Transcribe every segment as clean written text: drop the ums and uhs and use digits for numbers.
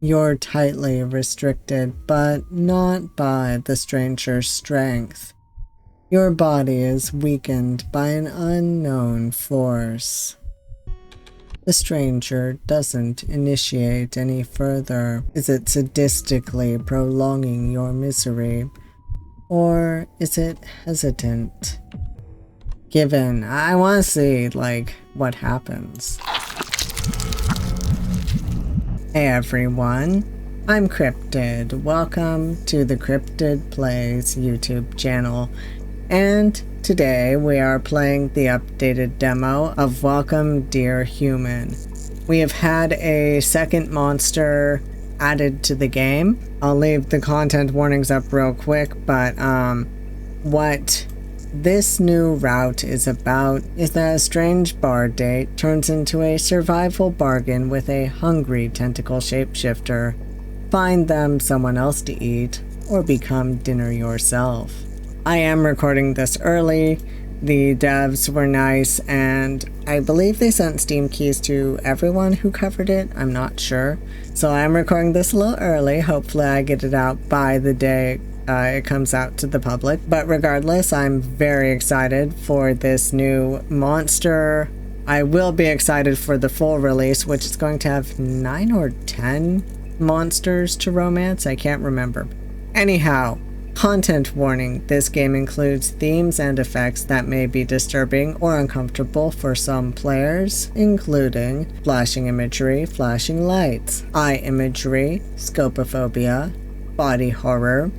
You're tightly restricted, but not by the stranger's strength. Your body is weakened by an unknown force. The stranger doesn't initiate any further. Is it sadistically prolonging your misery? Or is it hesitant? Given, I want to see, like, what happens. Hey everyone, I'm Cryptid. Welcome to the CryptidPlays YouTube channel. And today we are playing the updated demo of Welcome Dear Human. We have had a second monster added to the game. I'll leave the content warnings up real quick, but what this new route is about is that a strange bar date turns into a survival bargain with a hungry tentacle shapeshifter. Find them someone else to eat, or become dinner yourself. I am recording this early. The devs were nice, and I believe they sent Steam keys to everyone who covered it. I'm not sure. So I am recording this a little early. Hopefully I get it out by the day it comes out to the public. But regardless, I'm very excited for this new monster. I will be excited for the full release, which is going to have 9 or 10 monsters to romance. I can't remember. Anyhow, content warning. This game includes themes and effects that may be disturbing or uncomfortable for some players, including flashing imagery, flashing lights, eye imagery, scopophobia, body horror,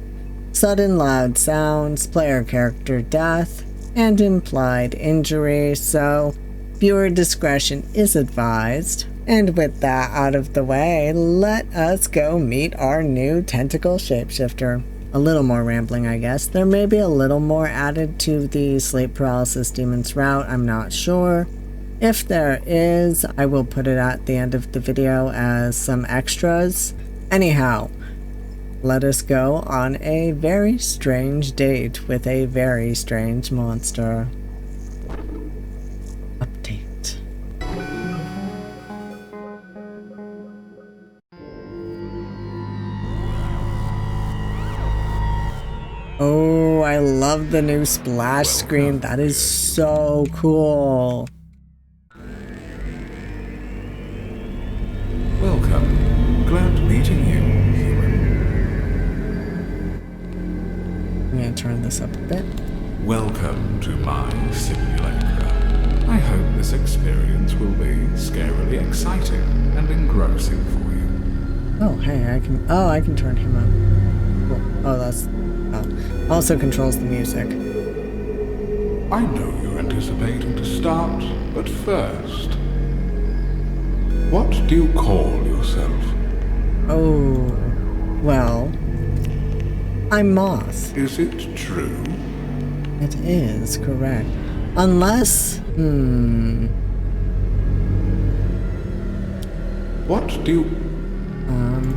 sudden loud sounds, player character death, and implied injury, so viewer discretion is advised. And with that out of the way, let us go meet our new tentacle shapeshifter. A little more rambling, I guess. There may be a little more added to the sleep paralysis demon's route, I'm not sure. If there is, I will put it at the end of the video as some extras. Anyhow, let us go on a very strange date with a very strange monster. Update. Oh, I love the new splash screen. That is so cool. Welcome. Glad meeting you, human. I'm gonna turn this up a bit. Welcome to my simulacra. I hope this experience will be scarily exciting and engrossing for you. Oh, hey, I can turn him up. Cool. Oh, that's... Oh. Also controls the music. I know you're anticipating to start, but first, what do you call yourself? Oh, well, I'm Moth. Is it true? It is correct. Unless, What do you...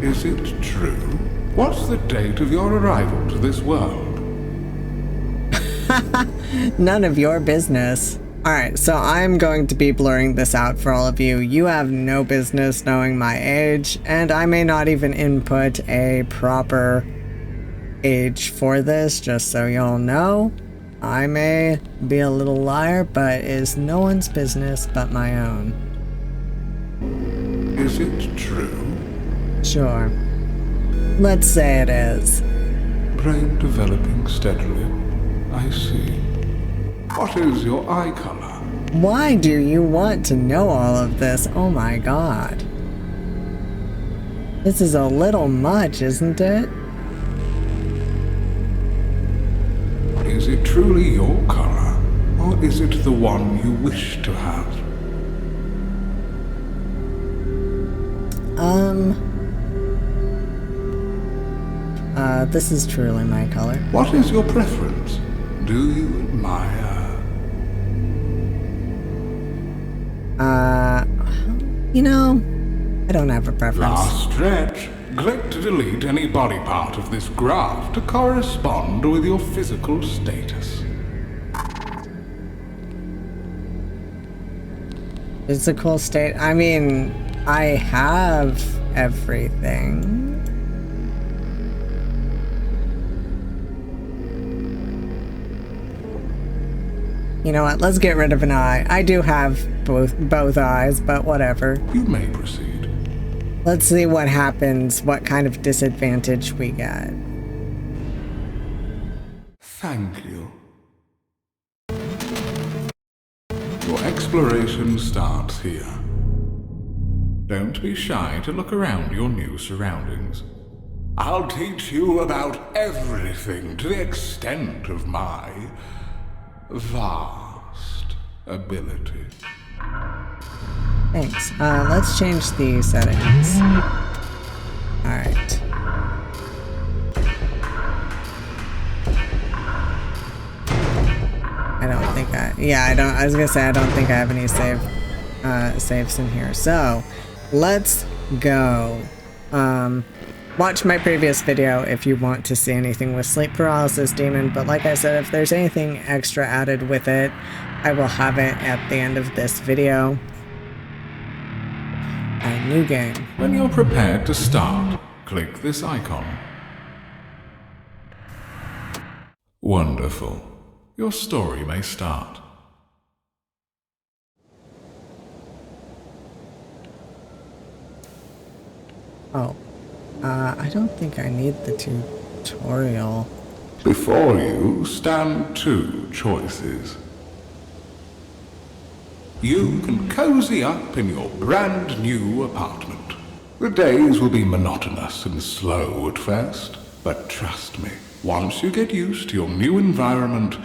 Is it true? What's the date of your arrival to this world? None of your business. Alright, so I'm going to be blurring this out for all of you. You have no business knowing my age, and I may not even input a proper age for this, just so y'all know. I may be a little liar, but it is no one's business but my own. Is it true? Sure. Let's say it is. Brain developing steadily. I see. What is your eye color? Why do you want to know all of this? Oh my god. This is a little much, isn't it? Is it truly your color, or is it the one you wish to have? This is truly my color. What is your preference? Do you admire? You know, I don't have a preference. Last stretch. Click to delete any body part of this graph to correspond with your physical status. Physical state? I mean, I have everything. You know what? Let's get rid of an eye. I do have both eyes, but whatever. You may proceed. Let's see what happens, what kind of disadvantage we get. Thank you. Your exploration starts here. Don't be shy to look around your new surroundings. I'll teach you about everything to the extent of my vast ability. Thanks. Let's change the settings. Alright. I don't think I was gonna say I don't think I have any saves in here. So, let's go. Watch my previous video if you want to see anything with sleep paralysis demon, but like I said, if there's anything extra added with it, I will have it at the end of this video. A new game. When you're prepared to start, click this icon. Wonderful. Your story may start. Oh. I don't think I need the tutorial. Before you stand two choices. You can cozy up in your brand new apartment. The days will be monotonous and slow at first, but trust me, once you get used to your new environment,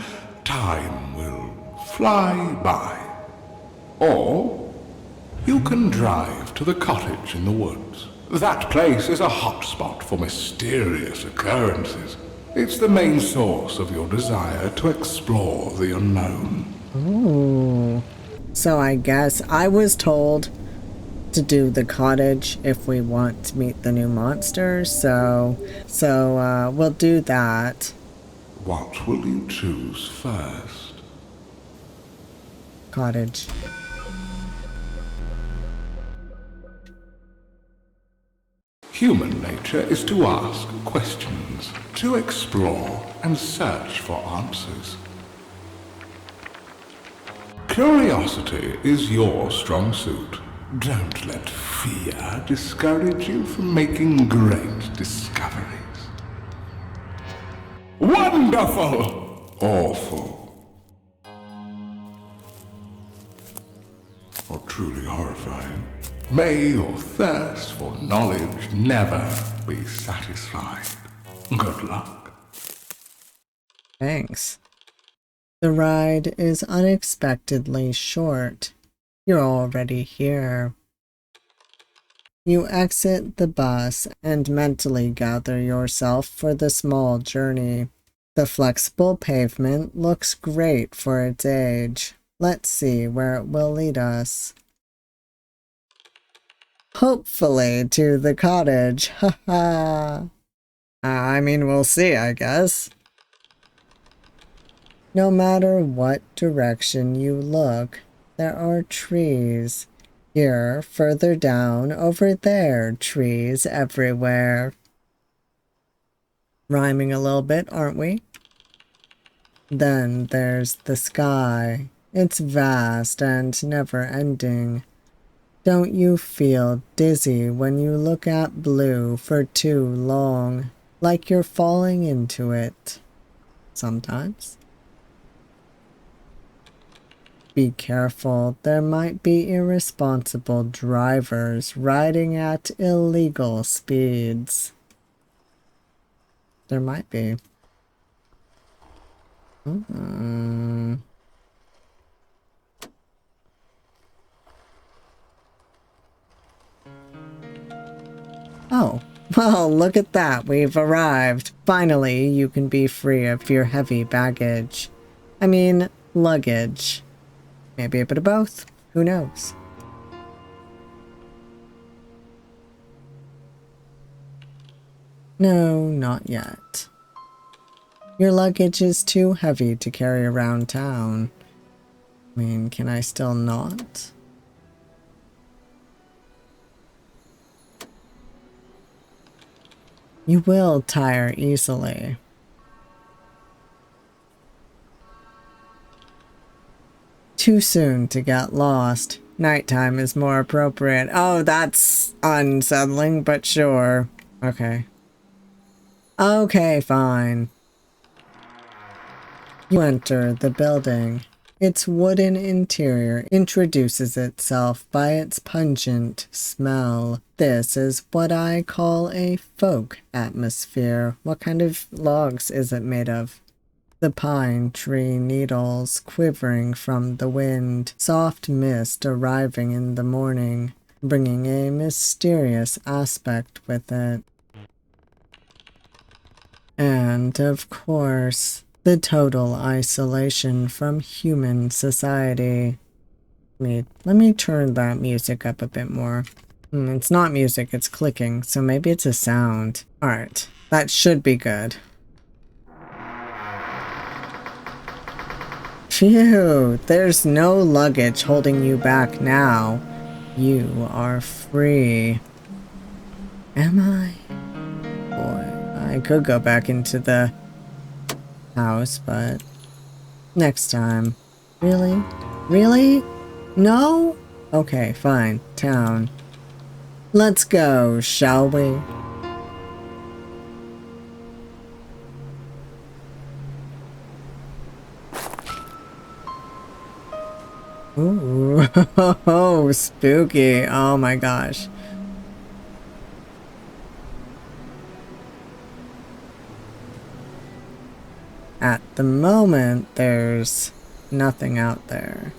time will fly by. Or you can drive to the cottage in the woods. That place is a hotspot for mysterious occurrences. It's the main source of your desire to explore the unknown. Ooh. So I guess I was told to do the cottage if we want to meet the new monsters, so we'll do that. What will you choose first? Cottage. Human nature is to ask questions, to explore and search for answers. Curiosity is your strong suit. Don't let fear discourage you from making great discoveries. Wonderful! Awful. Or truly horrifying. May your thirst for knowledge never be satisfied. Good luck. Thanks. The ride is unexpectedly short. You're already here. You exit the bus and mentally gather yourself for the small journey. The flexible pavement looks great for its age. Let's see where it will lead us. Hopefully to the cottage, haha. I mean, we'll see, I guess. No matter what direction you look, there are trees. Here, further down, over there, trees everywhere. Rhyming a little bit, aren't we? Then there's the sky. It's vast and never-ending. Don't you feel dizzy when you look at blue for too long, like you're falling into it? Sometimes. Be careful, there might be irresponsible drivers riding at illegal speeds. There might be. Oh, well, look at that. We've arrived. Finally, you can be free of your heavy baggage. I mean, luggage. Maybe a bit of both. Who knows? No, not yet. Your luggage is too heavy to carry around town. I mean, can I still not? You will tire easily. Too soon to get lost. Nighttime is more appropriate. Oh, that's unsettling, but sure. Okay. Okay, fine. You enter the building. Its wooden interior introduces itself by its pungent smell. This is what I call a folk atmosphere. What kind of logs is it made of? The pine tree needles quivering from the wind, soft mist arriving in the morning, bringing a mysterious aspect with it. And, of course, the total isolation from human society. Let me turn that music up a bit more. It's not music, it's clicking, so maybe it's a sound. Alright, that should be good. Phew, there's no luggage holding you back now. You are free. Am I? Boy, I could go back into the house, but next time. Really? Really? No? Okay, fine. Town. Let's go, shall we? Ooh, oh, spooky. Oh my gosh. At the moment, there's nothing out there.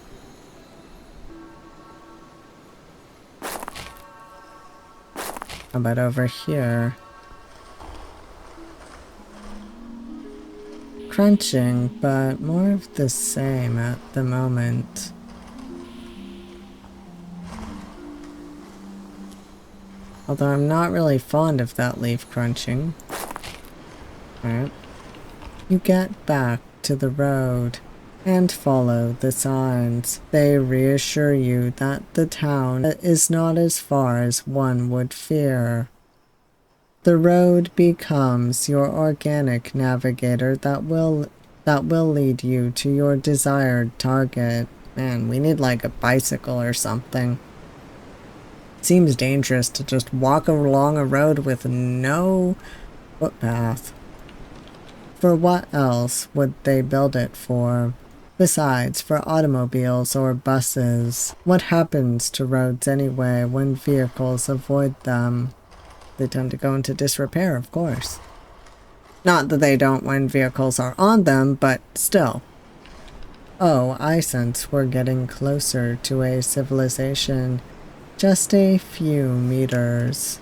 How about over here? Crunching, but more of the same at the moment. Although I'm not really fond of that leaf crunching. Alright. You get back to the road and follow the signs. They reassure you that the town is not as far as one would fear. The road becomes your organic navigator that will lead you to your desired target. Man, we need like a bicycle or something. Seems dangerous to just walk along a road with no footpath. For what else would they build it for? Besides, for automobiles or buses. What happens to roads anyway when vehicles avoid them? They tend to go into disrepair, of course. Not that they don't when vehicles are on them, but still. Oh, I sense we're getting closer to a civilization. Just a few meters.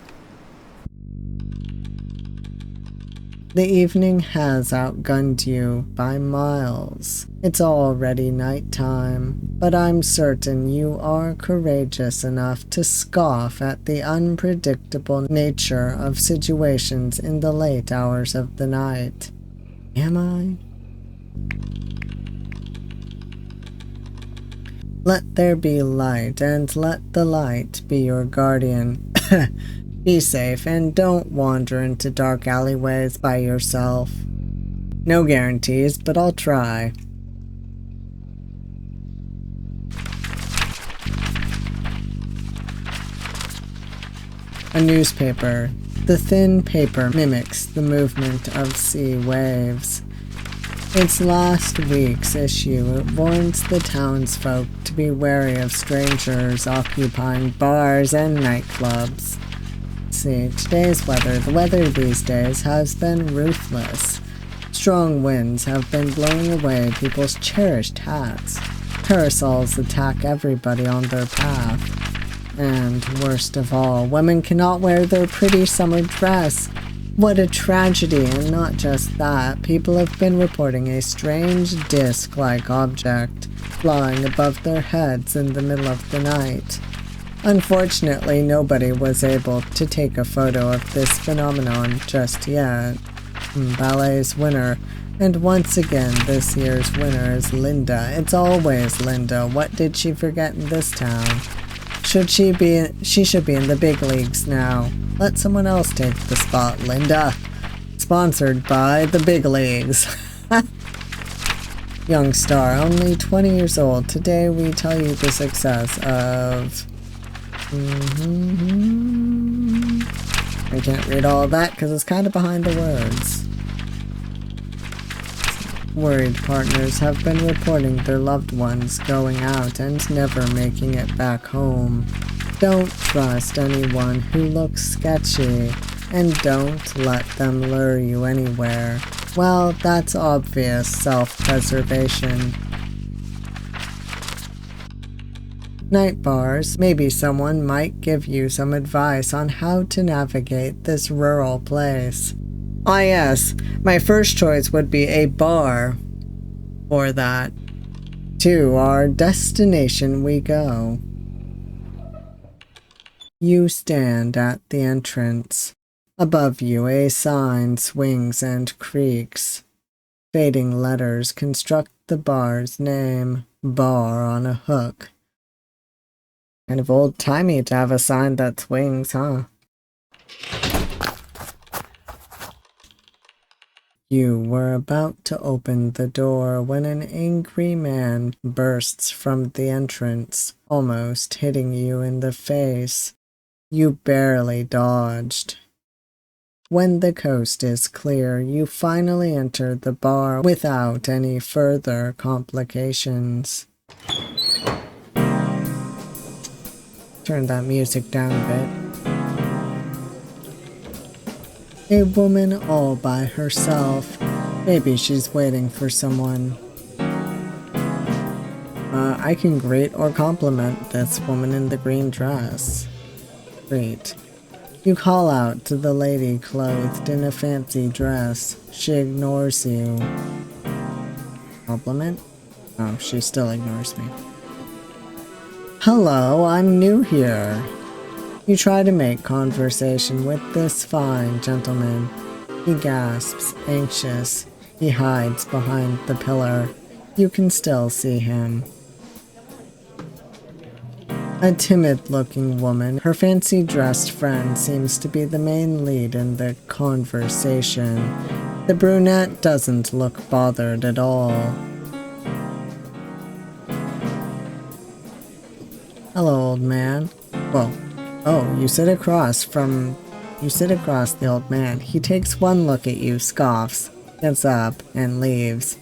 The evening has outgunned you by miles. It's already nighttime, but I'm certain you are courageous enough to scoff at the unpredictable nature of situations in the late hours of the night. Am I? Let there be light, and let the light be your guardian. Be safe, and don't wander into dark alleyways by yourself. No guarantees, but I'll try. A newspaper. The thin paper mimics the movement of sea waves. Its last week's issue warns the townsfolk to be wary of strangers occupying bars and nightclubs. See, today's weather, the weather these days, has been ruthless. Strong winds have been blowing away people's cherished hats. Parasols attack everybody on their path. And worst of all, women cannot wear their pretty summer dress. What a tragedy, and not just that, people have been reporting a strange disc-like object flying above their heads in the middle of the night. Unfortunately, nobody was able to take a photo of this phenomenon just yet. Ballet's winner, and once again this year's winner is Linda. It's always Linda. What did she forget in this town? She should be in the big leagues now. Let someone else take the spot, Linda. Sponsored by the big leagues. Young star, only 20 years old. Today we tell you the success of... I can't read all of that because it's kind of behind the words. Worried partners have been reporting their loved ones going out and never making it back home. Don't trust anyone who looks sketchy, and don't let them lure you anywhere. Well, that's obvious self-preservation. Night bars, maybe someone might give you some advice on how to navigate this rural place. Ah yes, my first choice would be a bar for that. To our destination we go. You stand at the entrance. Above you a sign swings and creaks. Fading letters construct the bar's name. Bar on a hook. Kind of old-timey to have a sign that swings, huh? You were about to open the door when an angry man bursts from the entrance, almost hitting you in the face. You barely dodged. When the coast is clear, you finally enter the bar without any further complications. Turn that music down a bit. A woman all by herself. Maybe she's waiting for someone. I can greet or compliment this woman in the green dress. Great. You call out to the lady clothed in a fancy dress. She ignores you. Compliment? Oh, she still ignores me. Hello, I'm new here. You try to make conversation with this fine gentleman. He gasps, anxious. He hides behind the pillar. You can still see him. A timid-looking woman, her fancy-dressed friend seems to be the main lead in the conversation. The brunette doesn't look bothered at all. Hello, old man. Whoa. Oh, you sit across the old man. He takes one look at you, scoffs, gets up, and leaves.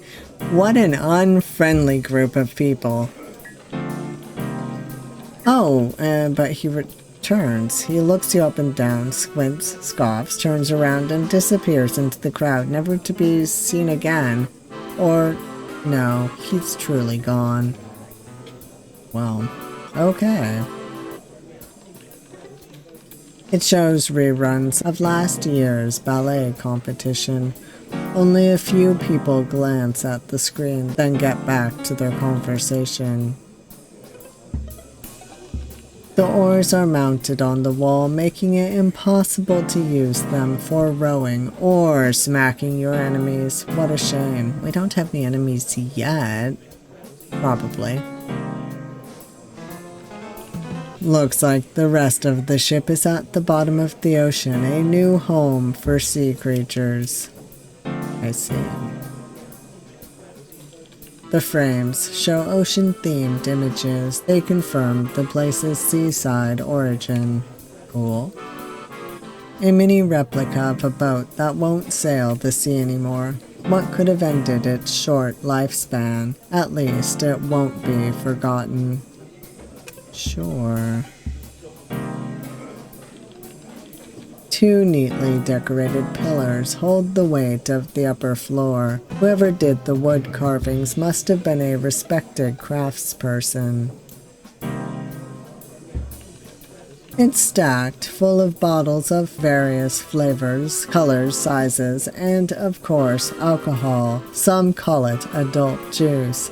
What an unfriendly group of people. Oh, but he returns. He looks you up and down, squints, scoffs, turns around, and disappears into the crowd, never to be seen again. Or, no, he's truly gone. Well, okay. It shows reruns of last year's ballet competition. Only a few people glance at the screen, then get back to their conversation. The oars are mounted on the wall, making it impossible to use them for rowing or smacking your enemies. What a shame. We don't have any enemies yet. Probably. Looks like the rest of the ship is at the bottom of the ocean, a new home for sea creatures. I see. The frames show ocean-themed images. They confirm the place's seaside origin. Cool. A mini replica of a boat that won't sail the sea anymore. What could have ended its short lifespan? At least it won't be forgotten. Sure. Two neatly decorated pillars hold the weight of the upper floor. Whoever did the wood carvings must have been a respected craftsperson. It's stacked, full of bottles of various flavors, colors, sizes, and, of course, alcohol. Some call it adult juice.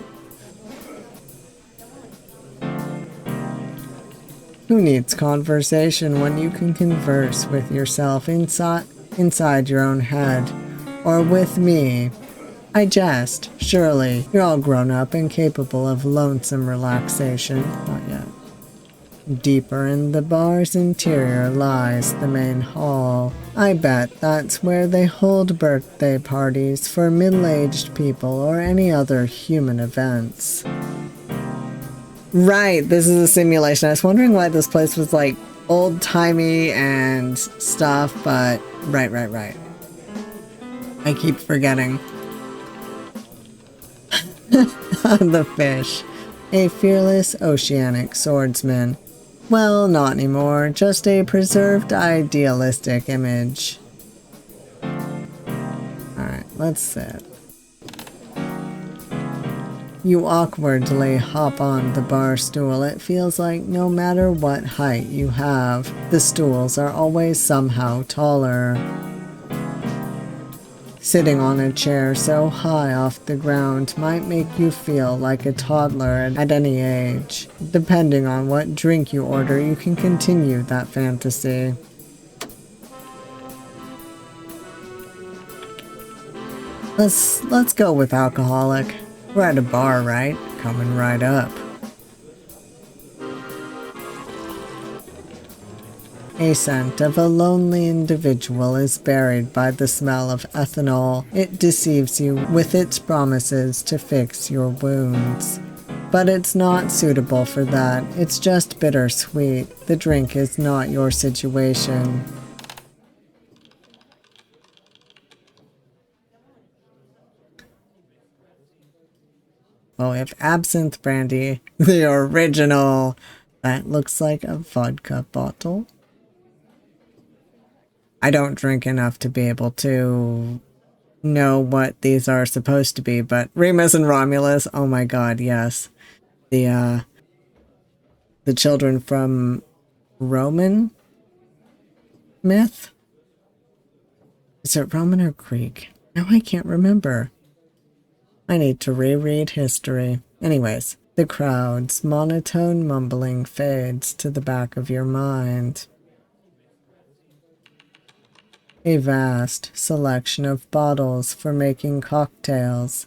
Who needs conversation when you can converse with yourself inside your own head? Or with me? I jest. Surely, you're all grown up and capable of lonesome relaxation. Not yet. Deeper in the bar's interior lies the main hall. I bet that's where they hold birthday parties for middle-aged people or any other human events. Right, this is a simulation. I was wondering why this place was like old-timey and stuff, but right. I keep forgetting. The fish. A fearless oceanic swordsman. Well, not anymore, just a preserved idealistic image. Alright, let's sit. You awkwardly hop on the bar stool. It feels like no matter what height you have, the stools are always somehow taller. Sitting on a chair so high off the ground might make you feel like a toddler at any age. Depending on what drink you order, you can continue that fantasy. Let's go with alcoholic. We're at a bar, right? Coming right up. A scent of a lonely individual is buried by the smell of ethanol. It deceives you with its promises to fix your wounds. But it's not suitable for that. It's just bittersweet. The drink is not your situation. Well, we have absinthe brandy, the original. That looks like a vodka bottle. I don't drink enough to be able to know what these are supposed to be, but Remus and Romulus, oh my god, yes. The children from Roman myth? Is it Roman or Greek? Now I can't remember. I need to reread history. Anyways, the crowd's monotone mumbling fades to the back of your mind. A vast selection of bottles for making cocktails.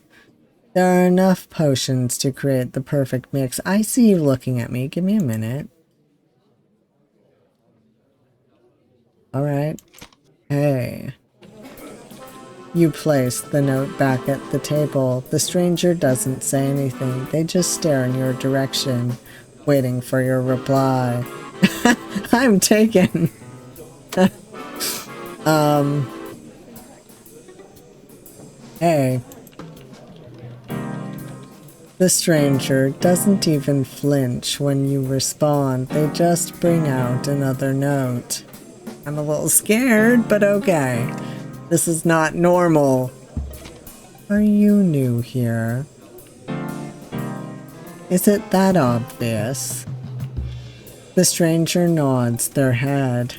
There are enough potions to create the perfect mix. I see you looking at me. Give me a minute. Alright. Hey. You place the note back at the table. The stranger doesn't say anything. They just stare in your direction, waiting for your reply. I'm taken. Hey. The stranger doesn't even flinch when you respond. They just bring out another note. I'm a little scared, but okay. This is not normal. Are you new here? Is it that obvious? The stranger nods their head.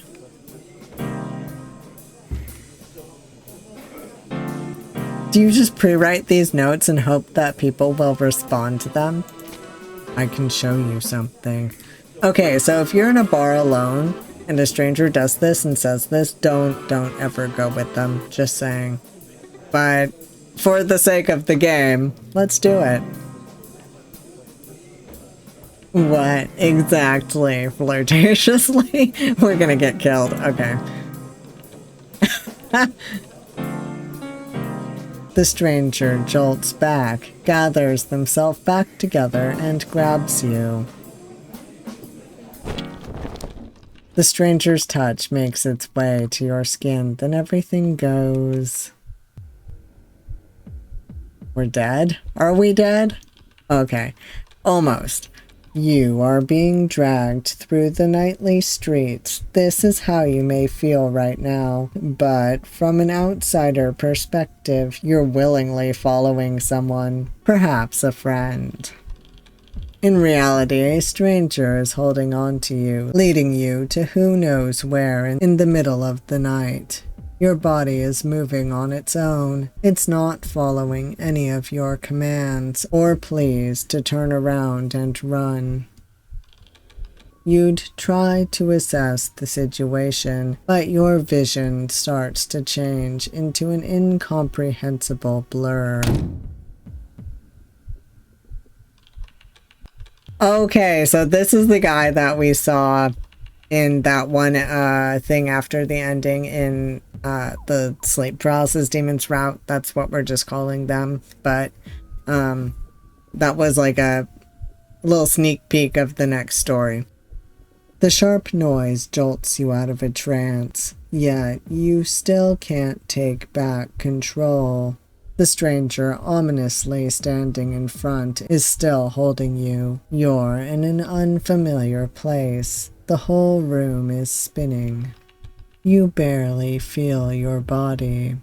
Do you just pre-write these notes and hope that people will respond to them? I can show you something. Okay, so if you're in a bar alone and a stranger does this and says this, don't ever go with them. Just saying. But for the sake of the game, let's do it. What exactly? Flirtatiously? We're gonna get killed. Okay. The stranger jolts back, gathers themselves back together, and grabs you. The stranger's touch makes its way to your skin, then everything goes... We're dead? Are we dead? Okay. Almost. You are being dragged through the nightly streets. This is how you may feel right now. But from an outsider perspective, you're willingly following someone, perhaps a friend. In reality, a stranger is holding on to you, leading you to who knows where in the middle of the night. Your body is moving on its own. It's not following any of your commands or pleas to turn around and run. You'd try to assess the situation, but your vision starts to change into an incomprehensible blur. Okay, so this is the guy that we saw in that one thing after the ending in the sleep paralysis demon's route. That's what we're just calling them. But that was like a little sneak peek of the next story. The sharp noise jolts you out of a trance, yet you still can't take back control. The stranger, ominously standing in front, is still holding you. You're in an unfamiliar place. The whole room is spinning. You barely feel your body.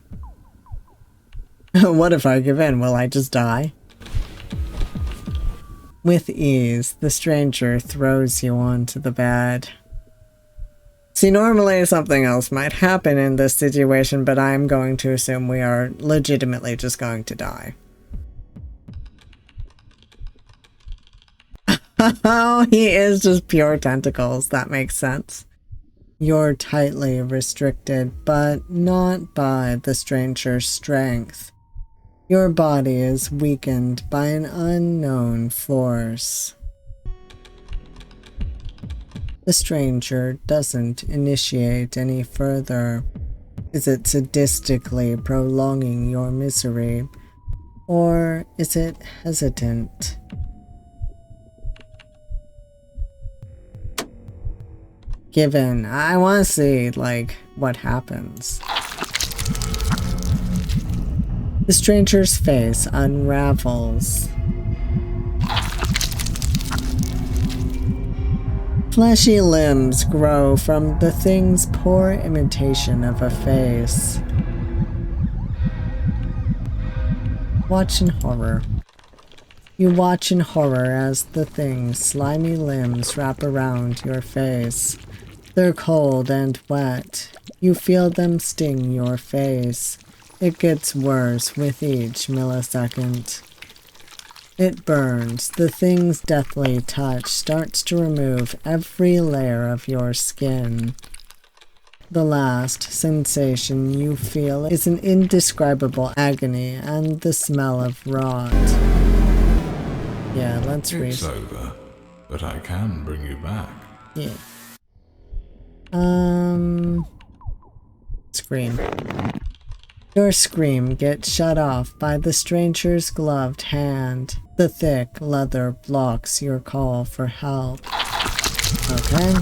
What if I give in? Will I just die? With ease, the stranger throws you onto the bed. See, normally something else might happen in this situation, but I'm going to assume we are legitimately just going to die. Oh, he is just pure tentacles. That makes sense. You're tightly restricted, but not by the stranger's strength. Your body is weakened by an unknown force. The stranger doesn't initiate any further. Is it sadistically prolonging your misery, or is it hesitant? Give in. I want to see, like, what happens. The stranger's face unravels. Fleshy limbs grow from the thing's poor imitation of a face. Watch in horror. You watch in horror as the thing's slimy limbs wrap around your face. They're cold and wet. You feel them sting your face. It gets worse with each millisecond. It burns. The thing's deathly touch starts to remove every layer of your skin. The last sensation you feel is an indescribable agony and the smell of rot. Yeah, let's read. It's over, but I can bring you back. Yeah. Scream. Your scream gets shut off by the stranger's gloved hand. The thick leather blocks your call for help. Okay.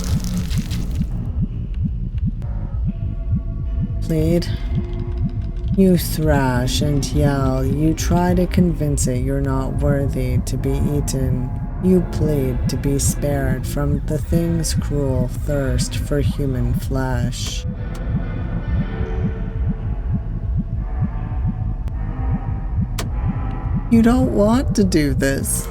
Plead. You thrash and yell. You try to convince it you're not worthy to be eaten. You plead to be spared from the thing's cruel thirst for human flesh. You don't want to do this.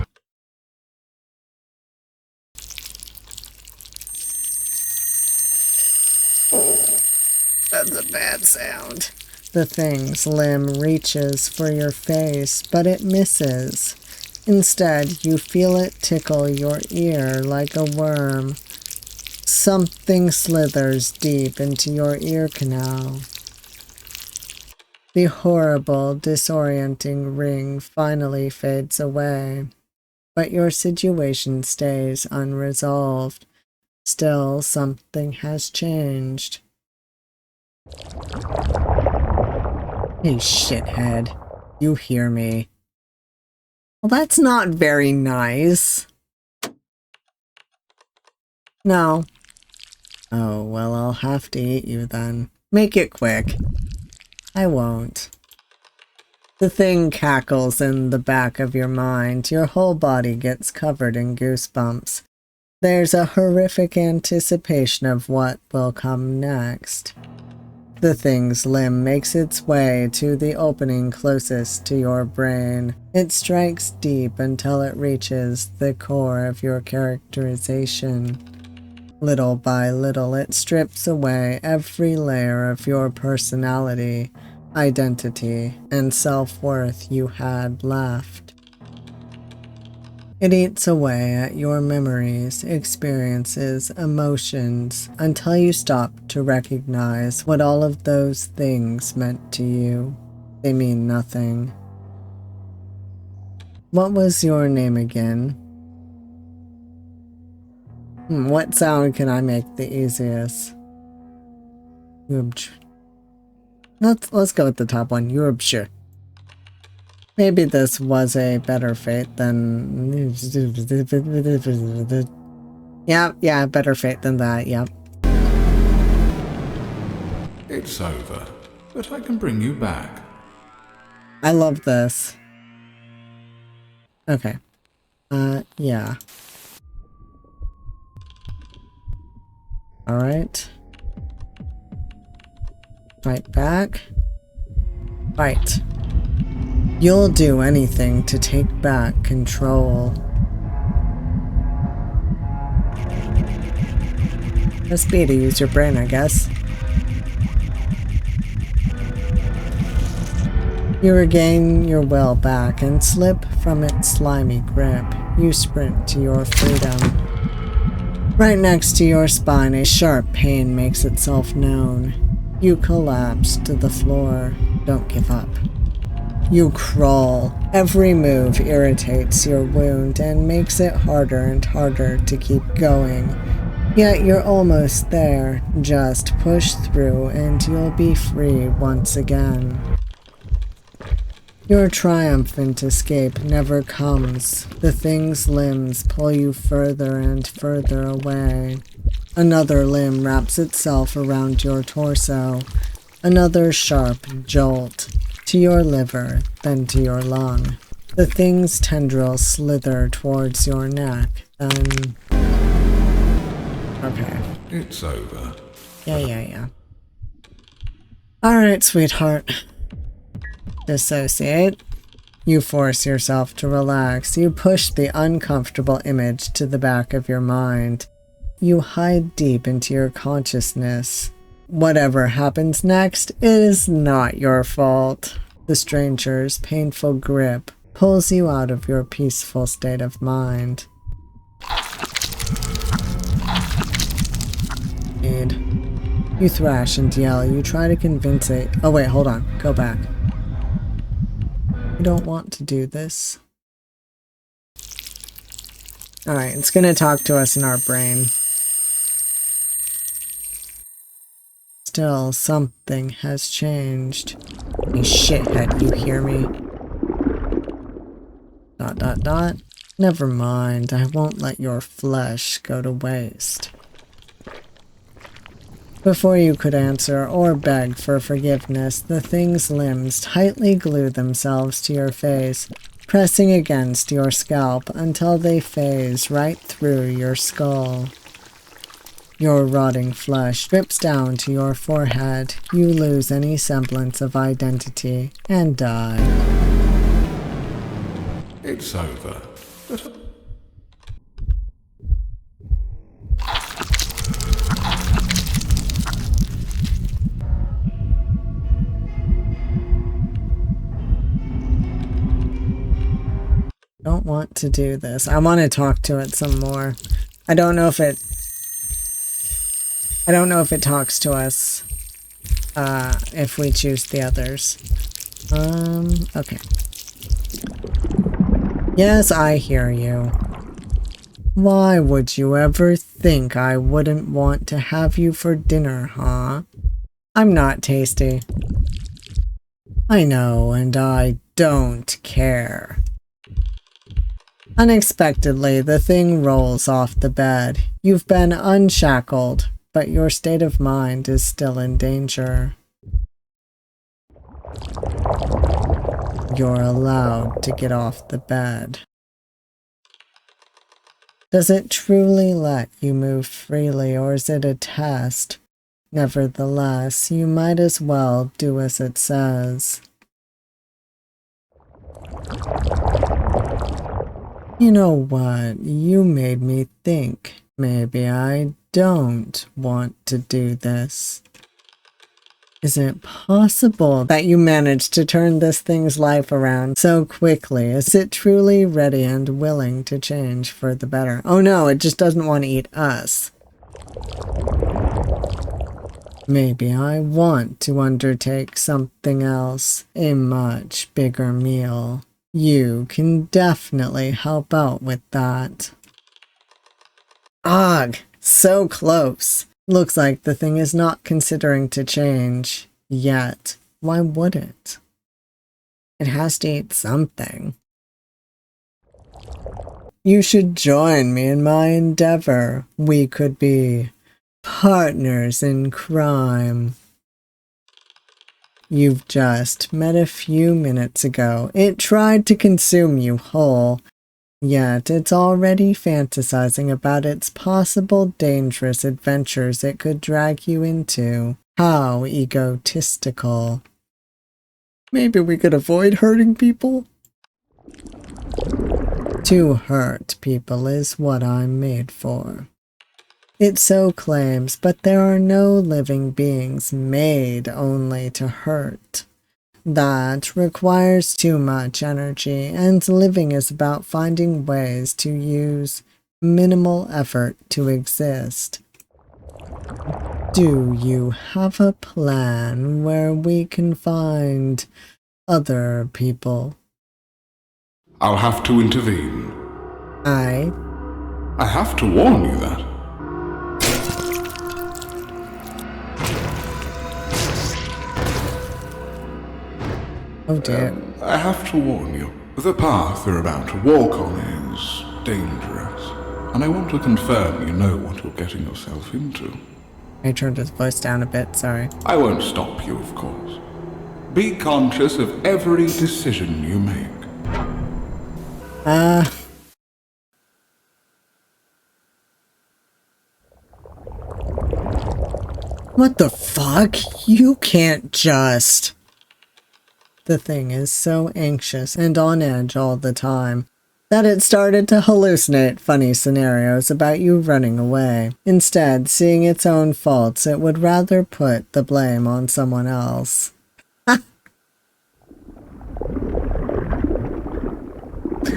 That's a bad sound. The thing's limb reaches for your face, but it misses. Instead, you feel it tickle your ear like a worm. Something slithers deep into your ear canal. The horrible, disorienting ring finally fades away, but your situation stays unresolved. Still, something has changed. Hey, shithead. You hear me. Well, that's not very nice. No. Oh, well, I'll have to eat you then. Make it quick. I won't. The thing cackles in the back of your mind. Your whole body gets covered in goosebumps. There's a horrific anticipation of what will come next. The thing's limb makes its way to the opening closest to your brain. It strikes deep until it reaches the core of your characterization. Little by little, it strips away every layer of your personality, identity, and self-worth you had left. It eats away at your memories, experiences, emotions, until you stop to recognize what all of those things meant to you. They mean nothing. What was your name again? What sound can I make the easiest? Let's go with the top one. Yorkshire. Maybe this was a better fate than... Yeah, better fate than that, yep. It's over, but I can bring you back. I love this. Okay. Yeah. Alright. Fight back. Fight. You'll do anything to take back control. Press B to use your brain, I guess. You regain your will back and slip from its slimy grip. You sprint to your freedom. Right next to your spine, a sharp pain makes itself known. You collapse to the floor. Don't give up. You crawl. Every move irritates your wound and makes it harder and harder to keep going. Yet you're almost there. Just push through and you'll be free once again. Your triumphant escape never comes. The thing's limbs pull you further and further away. Another limb wraps itself around your torso. Another sharp jolt. To your liver, then to your lung. The thing's tendrils slither towards your neck, then... Okay. It's over. Yeah. Alright, sweetheart. Dissociate. You force yourself to relax. You push the uncomfortable image to the back of your mind. You hide deep into your consciousness. Whatever happens next, it is not your fault. The stranger's painful grip pulls you out of your peaceful state of mind. You thrash and yell. You try to convince it. Oh wait, hold on. Go back. You don't want to do this. Alright, it's gonna talk to us in our brain. Still, something has changed. You shithead, you hear me? ... Never mind, I won't let your flesh go to waste. Before you could answer or beg for forgiveness, the thing's limbs tightly glue themselves to your face, pressing against your scalp until they phase right through your skull. Your rotting flesh drips down to your forehead. You lose any semblance of identity and die. It's over. But... Don't want to do this. I want to talk to it some more. I don't know if it talks to us if we choose the others. Okay. Yes, I hear you. Why would you ever think I wouldn't want to have you for dinner, huh? I'm not tasty. I know, and I don't care. Unexpectedly, the thing rolls off the bed. You've been unshackled, but your state of mind is still in danger. You're allowed to get off the bed. Does it truly let you move freely, or is it a test? Nevertheless, you might as well do as it says. You know what? You made me think. Maybe I don't want to do this. Is it possible that you managed to turn this thing's life around so quickly? Is it truly ready and willing to change for the better? Oh no, it just doesn't want to eat us. Maybe I want to undertake something else, a much bigger meal. You can definitely help out with that. Ugh, so close. Looks like the thing is not considering to change yet. Why would it? It has to eat something. You should join me in my endeavor. We could be partners in crime. You've just met a few minutes ago. It tried to consume you whole, yet it's already fantasizing about its possible dangerous adventures it could drag you into. How egotistical. Maybe we could avoid hurting people? To hurt people is what I'm made for. It so claims, but there are no living beings made only to hurt. That requires too much energy, and living is about finding ways to use minimal effort to exist. Do you have a plan where we can find other people? I'll have to intervene. I have to warn you that. Oh dear. I have to warn you. The path you're about to walk on is dangerous, and I want to confirm you know what you're getting yourself into. I turned his voice down a bit, sorry. I won't stop you, of course. Be conscious of every decision you make. What the fuck? You can't just... The thing is so anxious and on edge all the time that it started to hallucinate funny scenarios about you running away. Instead, seeing its own faults, it would rather put the blame on someone else.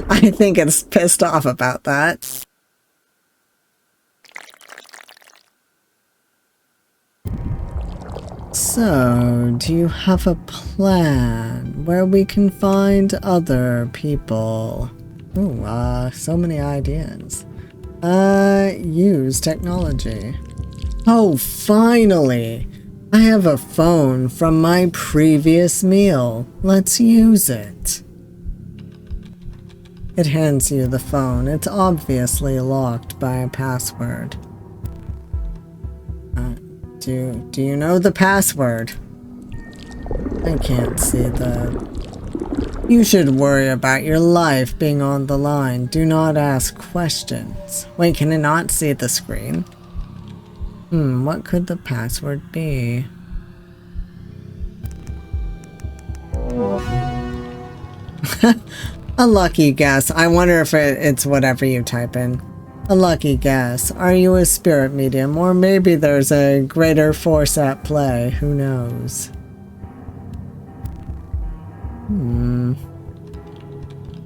I think it's pissed off about that. So, do you have a plan where we can find other people? Ooh, so many ideas. Use technology. Oh, finally! I have a phone from my previous meal. Let's use it. It hands you the phone. It's obviously locked by a password. Do you know the password? I can't see the... You should worry about your life being on the line. Do not ask questions. Wait, can I not see the screen? What could the password be? A lucky guess. I wonder if it's whatever you type in. A lucky guess. Are you a spirit medium? Or maybe there's a greater force at play. Who knows?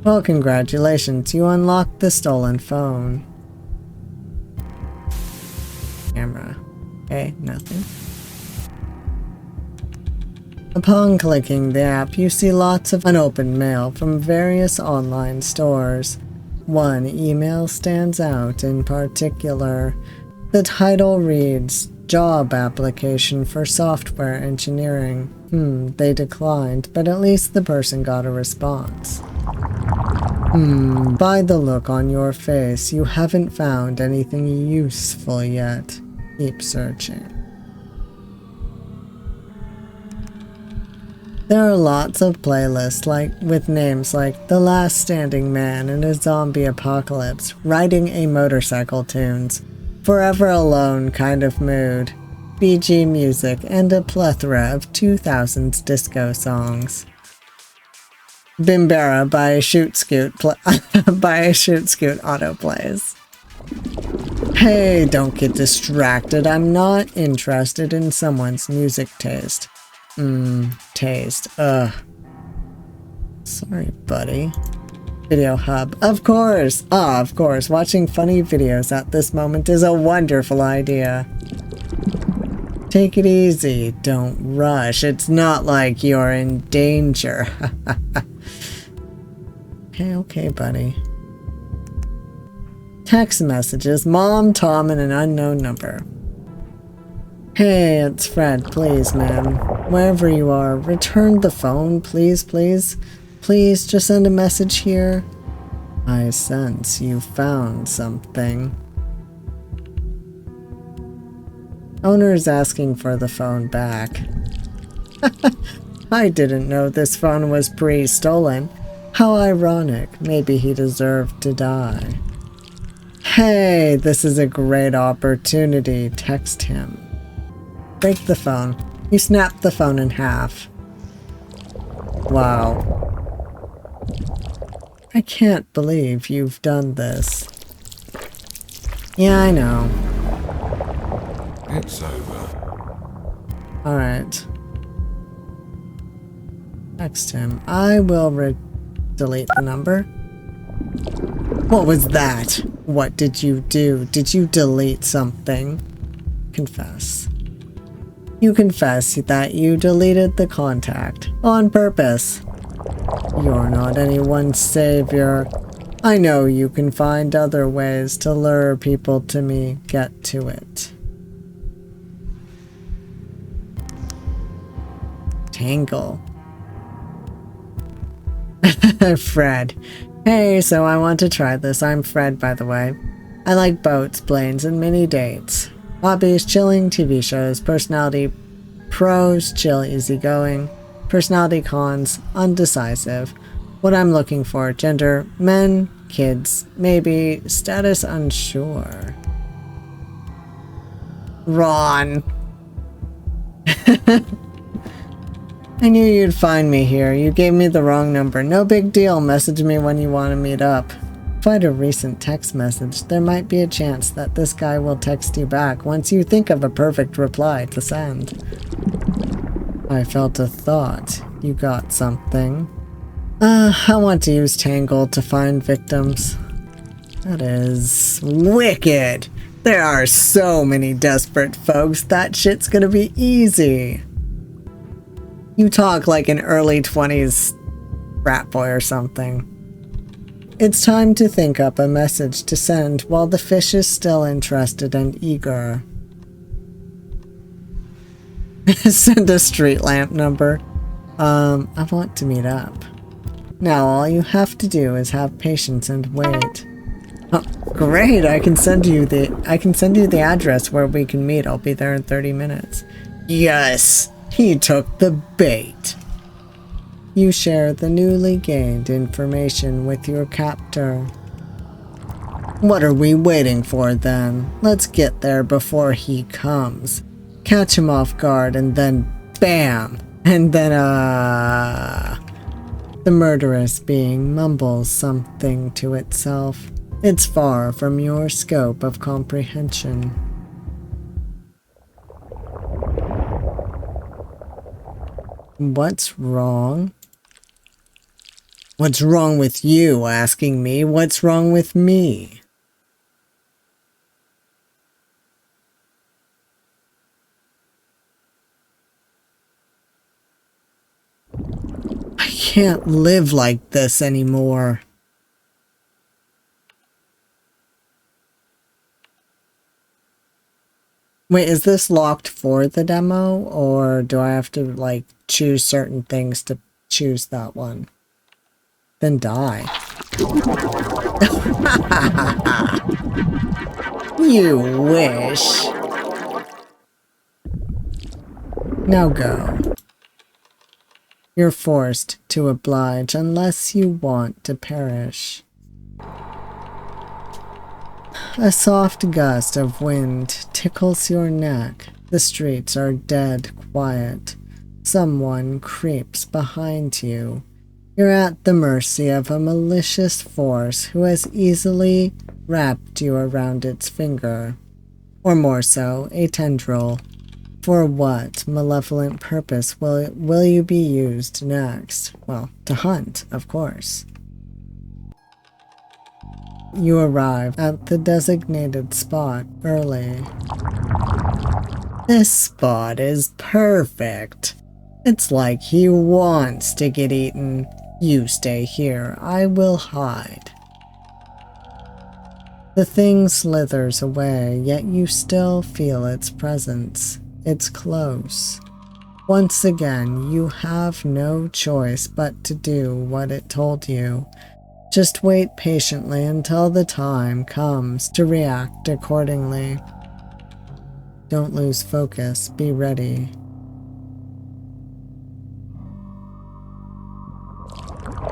Well, congratulations. You unlocked the stolen phone. Camera. Okay, nothing. Upon clicking the app, you see lots of unopened mail from various online stores. One email stands out in particular. The title reads, Job application for software engineering. They declined, but at least the person got a response. By the look on your face, you haven't found anything useful yet. Keep searching. There are lots of playlists with names like The Last Standing Man in a Zombie Apocalypse, Riding a Motorcycle Tunes, Forever Alone kind of mood, BG music, and a plethora of 2000s disco songs. Bimbera by a Shoot Scoot autoplays. Hey, don't get distracted. I'm not interested in someone's music taste. Taste. Sorry, buddy. Video hub. Of course! Of course. Watching funny videos at this moment is a wonderful idea. Take it easy. Don't rush. It's not like you're in danger. Okay, buddy. Text messages. Mom, Tom, and an unknown number. Hey, it's Fred. Please, ma'am. Wherever you are, return the phone. Please, please. Please, just send a message here. I sense you found something. Owner is asking for the phone back. I didn't know this phone was pre-stolen. How ironic. Maybe he deserved to die. Hey, this is a great opportunity. Text him. Break the phone. You snap the phone in half. Wow. I can't believe you've done this. Yeah, I know. It's over. Alright. Text him. I will delete the number. What was that? What did you do? Did you delete something? Confess. You confess that you deleted the contact on purpose. You're not anyone's savior. I know you can find other ways to lure people to me. Get to it. Tangle. Fred. Hey, so I want to try this. I'm Fred, by the way. I like boats, planes, and mini dates. Hobbies, chilling, TV shows. Personality, pros, chill, easygoing. Personality, cons, undecisive. What I'm looking for, gender, men, kids, maybe. Status, unsure. Ron. I knew you'd find me here. You gave me the wrong number. No big deal. Message me when you want to meet up. Quite a recent text message. There might be a chance that this guy will text you back once you think of a perfect reply to send. I felt a thought. You got something. I want to use Tangle to find victims. That is wicked. There are so many desperate folks. That shit's gonna be easy. You talk like an early 20s frat boy or something. It's time to think up a message to send while the fish is still interested and eager. Send a street lamp number. I want to meet up. Now all you have to do is have patience and wait. Oh, great! I can send you the address where we can meet. I'll be there in 30 minutes. Yes! He took the bait. You share the newly gained information with your captor. What are we waiting for then? Let's get there before he comes. Catch him off guard and then BAM! And then the murderous being mumbles something to itself. It's far from your scope of comprehension. What's wrong? What's wrong with you asking me what's wrong with me? I can't live like this anymore. Wait, is this locked for the demo, or do I have to, like, choose certain things to choose that one? Then die. You wish. Now go. You're forced to oblige unless you want to perish. A soft gust of wind tickles your neck. The streets are dead quiet. Someone creeps behind you. You're at the mercy of a malicious force who has easily wrapped you around its finger. Or more so, a tendril. For what malevolent purpose will you be used next? Well, to hunt, of course. You arrive at the designated spot early. This spot is perfect. It's like he wants to get eaten. You stay here. I will hide. The thing slithers away, yet you still feel its presence. It's close. Once again, you have no choice but to do what it told you. Just wait patiently until the time comes to react accordingly. Don't lose focus. Be ready.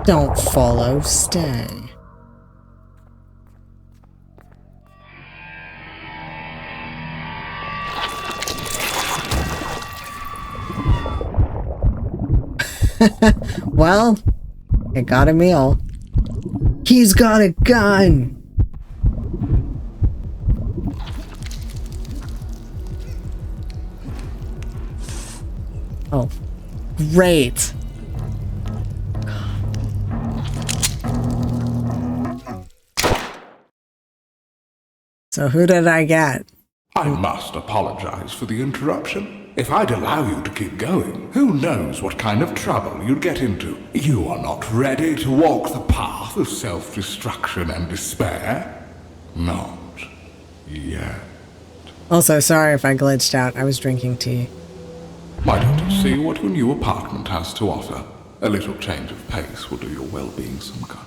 Don't follow. Stay. Well, it got a meal. He's got a gun! Oh, great! So who did I get? I must apologize for the interruption. If I'd allow you to keep going, who knows what kind of trouble you'd get into. You are not ready to walk the path of self-destruction and despair? Not yet. Also, sorry if I glitched out. I was drinking tea. Why don't you see what your new apartment has to offer? A little change of pace will do your well-being some good.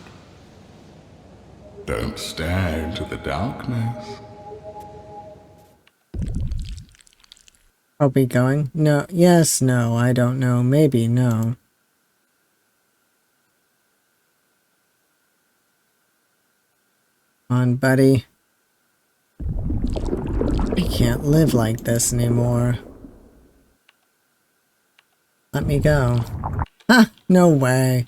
Don't stare into the darkness. I'll be going? No. Yes, no, I don't know. Maybe, no. Come on, buddy. I can't live like this anymore. Let me go. Ha! No way.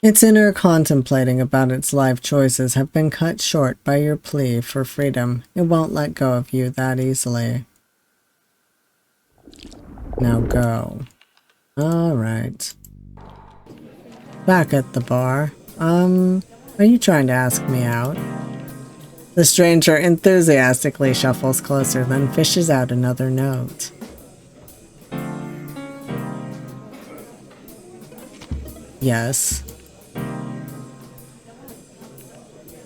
Its inner contemplating about its life choices have been cut short by your plea for freedom. It won't let go of you that easily. Now go. Alright. Back at the bar. Are you trying to ask me out? The stranger enthusiastically shuffles closer, then fishes out another note. Yes.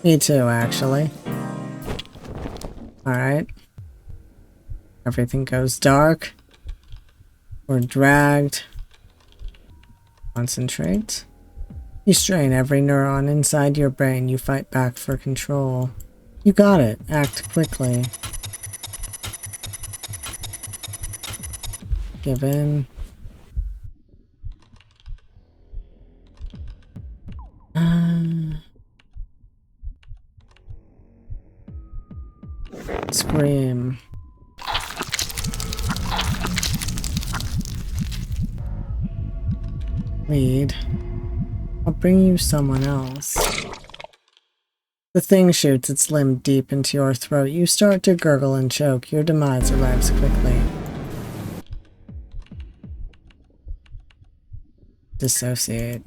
Me too, actually. Alright. Everything goes dark. We're dragged. Concentrate. You strain every neuron inside your brain. You fight back for control. You got it. Act quickly. Give in. Scream. Read. I'll bring you someone else. The thing shoots its limb deep into your throat. You start to gurgle and choke. Your demise arrives quickly. Dissociate.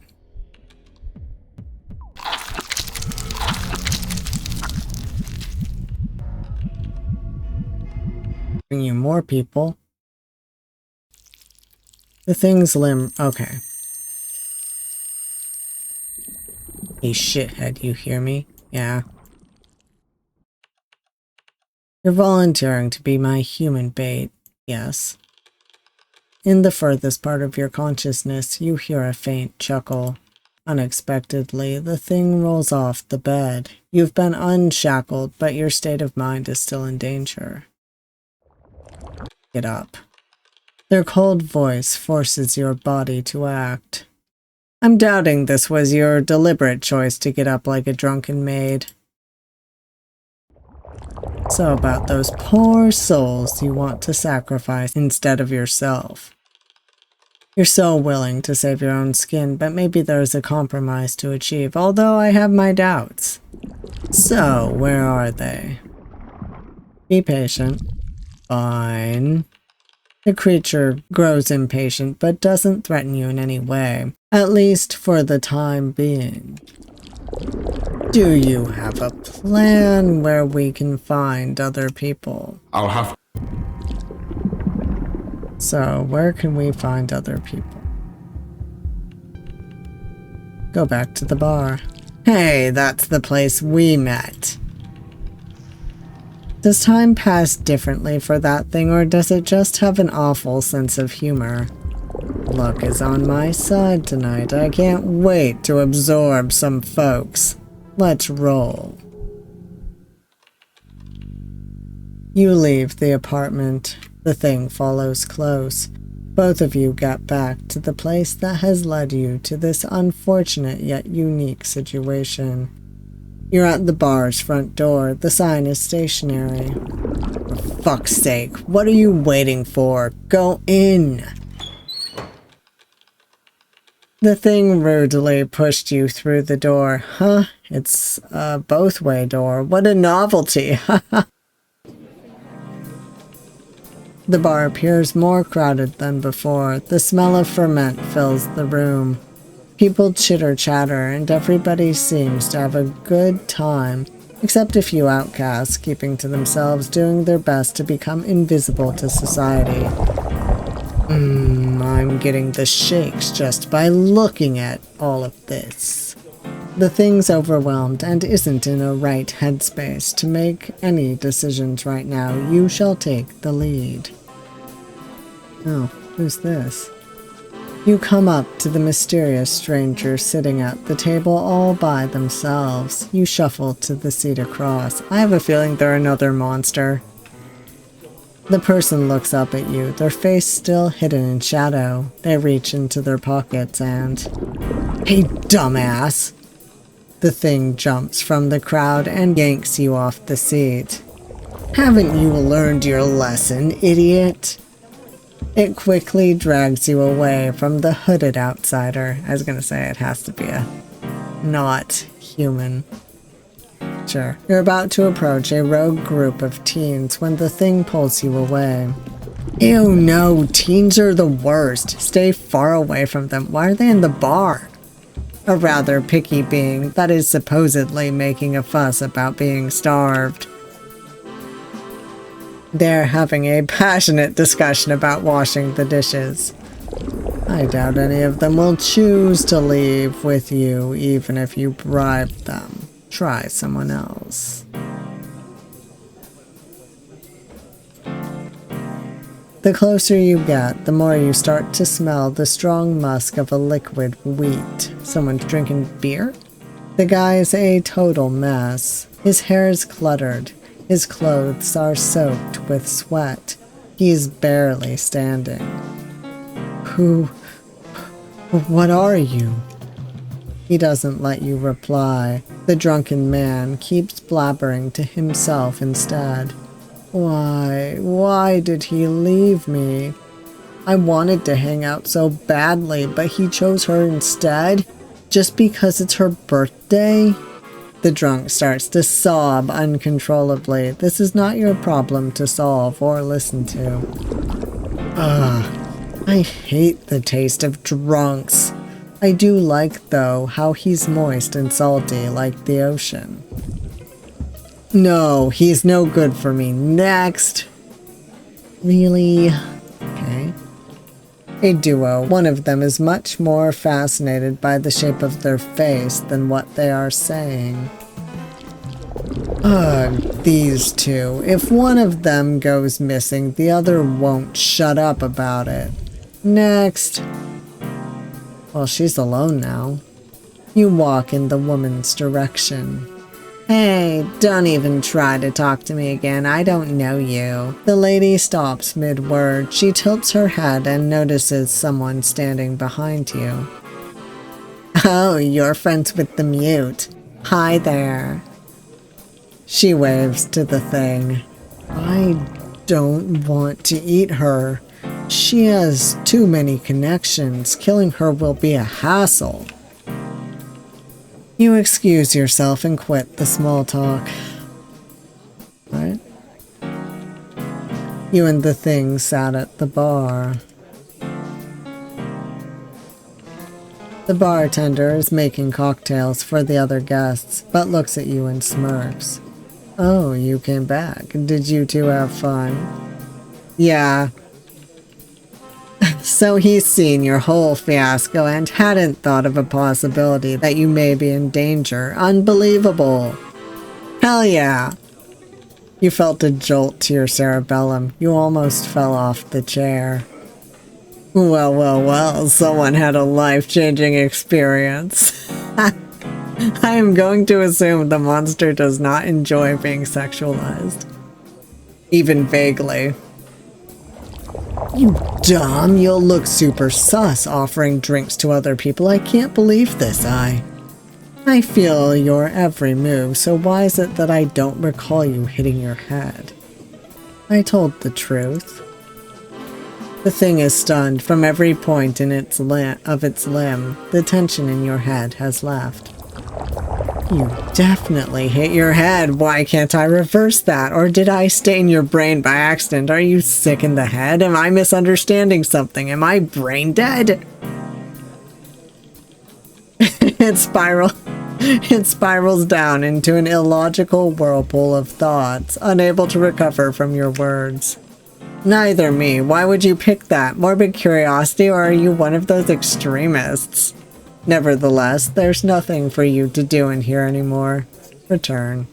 Bring you more people. The thing's limb. Okay. Hey shithead, you hear me? Yeah. You're volunteering to be my human bait. Yes. In the furthest part of your consciousness, you hear a faint chuckle. Unexpectedly, the thing rolls off the bed. You've been unshackled, but your state of mind is still in danger. Get up. Their cold voice forces your body to act. I'm doubting this was your deliberate choice to get up like a drunken maid. So about those poor souls you want to sacrifice instead of yourself. You're so willing to save your own skin, but maybe there's a compromise to achieve, although I have my doubts. So, where are they? Be patient. Fine. The creature grows impatient, but doesn't threaten you in any way, at least for the time being. Do you have a plan where we can find other people? I'll have... So, where can we find other people? Go back to the bar. Hey, that's the place we met. Does time pass differently for that thing, or does it just have an awful sense of humor? Luck is on my side tonight. I can't wait to absorb some folks. Let's roll. You leave the apartment. The thing follows close. Both of you get back to the place that has led you to this unfortunate yet unique situation. You're at the bar's front door. The sign is stationary. For fuck's sake, what are you waiting for? Go in! The thing rudely pushed you through the door. Huh? It's a both-way door. What a novelty! The bar appears more crowded than before. The smell of ferment fills the room. People chitter-chatter, and everybody seems to have a good time, except a few outcasts keeping to themselves, doing their best to become invisible to society. I'm getting the shakes just by looking at all of this. The thing's overwhelmed and isn't in a right headspace to make any decisions right now. You shall take the lead. Oh, who's this? You come up to the mysterious stranger sitting at the table all by themselves. You shuffle to the seat across. I have a feeling they're another monster. The person looks up at you, their face still hidden in shadow. They reach into their pockets and... Hey, dumbass! The thing jumps from the crowd and yanks you off the seat. Haven't you learned your lesson, idiot? It quickly drags you away from the hooded outsider. I was gonna say it has to be a not human. Sure. You're about to approach a rogue group of teens when the thing pulls you away. Ew, no, teens are the worst. Stay far away from them. Why are they in the bar? A rather picky being that is supposedly making a fuss about being starved. They're having a passionate discussion about washing the dishes. I doubt any of them will choose to leave with you, even if you bribe them. Try someone else. The closer you get, the more you start to smell the strong musk of a liquid wheat. Someone's drinking beer? The guy's a total mess. His hair is cluttered. His clothes are soaked with sweat. He's barely standing. What are you? He doesn't let you reply. The drunken man keeps blabbering to himself instead. Why did he leave me? I wanted to hang out so badly, but he chose her instead? Just because it's her birthday? The drunk starts to sob uncontrollably. This is not your problem to solve or listen to. I hate the taste of drunks. I do like, though, how he's moist and salty like the ocean. No, he's no good for me. Next. Really? Okay. A duo. One of them is much more fascinated by the shape of their face than what they are saying. Ugh, these two. If one of them goes missing, the other won't shut up about it. Next. Well, she's alone now. You walk in the woman's direction. Hey, don't even try to talk to me again. I don't know you. The lady stops mid-word. She tilts her head and notices someone standing behind you. Oh, you're friends with the mute. Hi there. She waves to the thing. I don't want to eat her. She has too many connections. Killing her will be a hassle. You excuse yourself and quit the small talk. Right? You and the thing sat at the bar. The bartender is making cocktails for the other guests, but looks at you and smirks. Oh, you came back. Did you two have fun? Yeah. So he's seen your whole fiasco and hadn't thought of a possibility that you may be in danger. Unbelievable. Hell yeah. You felt a jolt to your cerebellum. You almost fell off the chair. Well, well, well, someone had a life-changing experience. I am going to assume the monster does not enjoy being sexualized. Even vaguely. You dumb, you'll look super sus offering drinks to other people. I can't believe this, I feel your every move, so why is it that I don't recall you hitting your head? I told the truth. The thing is stunned from every point in its limb. The tension in your head has left. You definitely hit your head. Why can't I reverse that? Or did I stain your brain by accident? Are you sick in the head? Am I misunderstanding something? Am I brain dead? It spirals down into an illogical whirlpool of thoughts, unable to recover from your words. Neither me. Why would you pick that? Morbid curiosity, or are you one of those extremists? Nevertheless, there's nothing for you to do in here anymore. Return.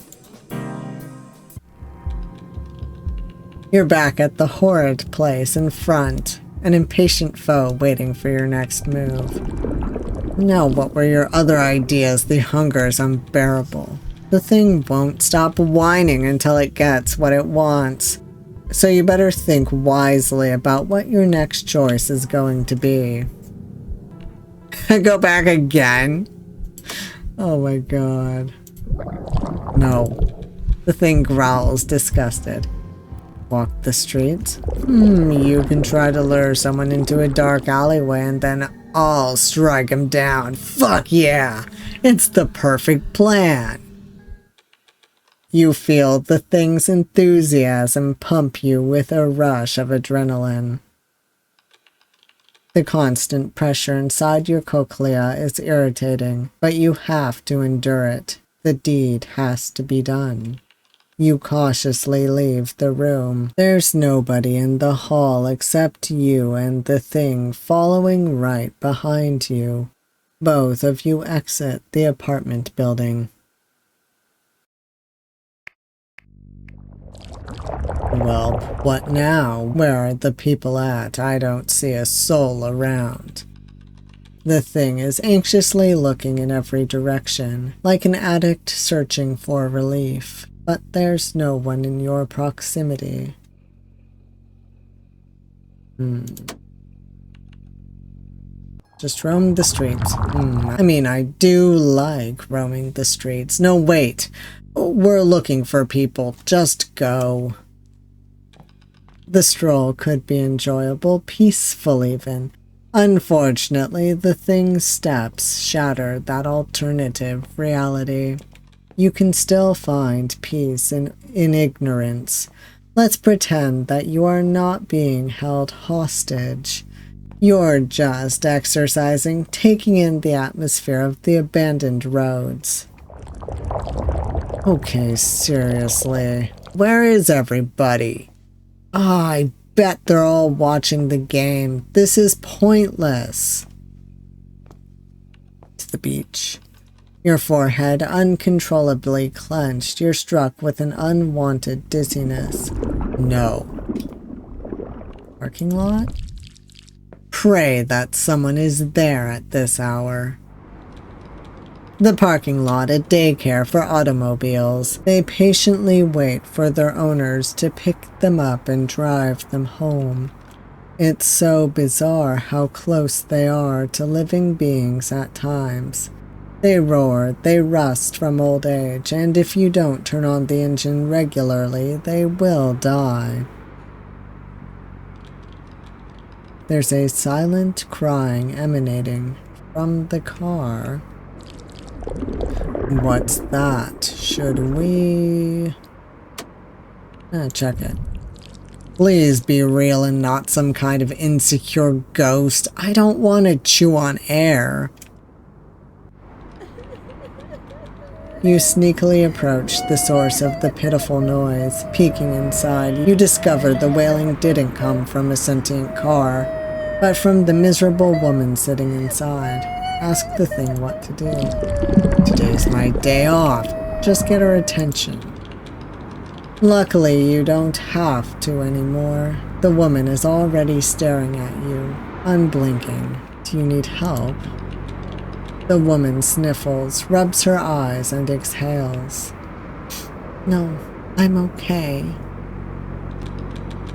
You're back at the horrid place in front, an impatient foe waiting for your next move. Now, what were your other ideas? The hunger is unbearable. The thing won't stop whining until it gets what it wants. So you better think wisely about what your next choice is going to be. Go back again? Oh my god. No. The thing growls, disgusted. Walk the streets? You can try to lure someone into a dark alleyway and then I'll strike him down. Fuck yeah! It's the perfect plan! You feel the thing's enthusiasm pump you with a rush of adrenaline. The constant pressure inside your cochlea is irritating, but you have to endure it. The deed has to be done. You cautiously leave the room. There's nobody in the hall except you and the thing following right behind you. Both of you exit the apartment building. Well, what now? Where are the people at? I don't see a soul around. The thing is anxiously looking in every direction, like an addict searching for relief, but there's no one in your proximity. Just roam the streets. I mean, I do like roaming the streets. No, wait. We're looking for people. Just go. The stroll could be enjoyable, peaceful even. Unfortunately, the thing's steps shatter that alternative reality. You can still find peace in ignorance. Let's pretend that you are not being held hostage. You're just exercising, taking in the atmosphere of the abandoned roads. Okay, seriously. Where is everybody? I bet they're all watching the game. This is pointless. To the beach. Your forehead uncontrollably clenched. You're struck with an unwanted dizziness. No. Parking lot? Pray that someone is there at this hour. The parking lot, a daycare for automobiles. They patiently wait for their owners to pick them up and drive them home. It's so bizarre how close they are to living beings at times. They roar, they rust from old age, and if you don't turn on the engine regularly, they will die. There's a silent crying emanating from the car. What's that? Should we... check it. Please be real and not some kind of insecure ghost. I don't want to chew on air. You sneakily approach the source of the pitiful noise. Peeking inside, you discover the wailing didn't come from a sentient car, but from the miserable woman sitting inside. Ask the thing what to do. Today's my day off. Just get her attention. Luckily, you don't have to anymore. The woman is already staring at you, unblinking. Do you need help? The woman sniffles, rubs her eyes, and exhales. No, I'm okay.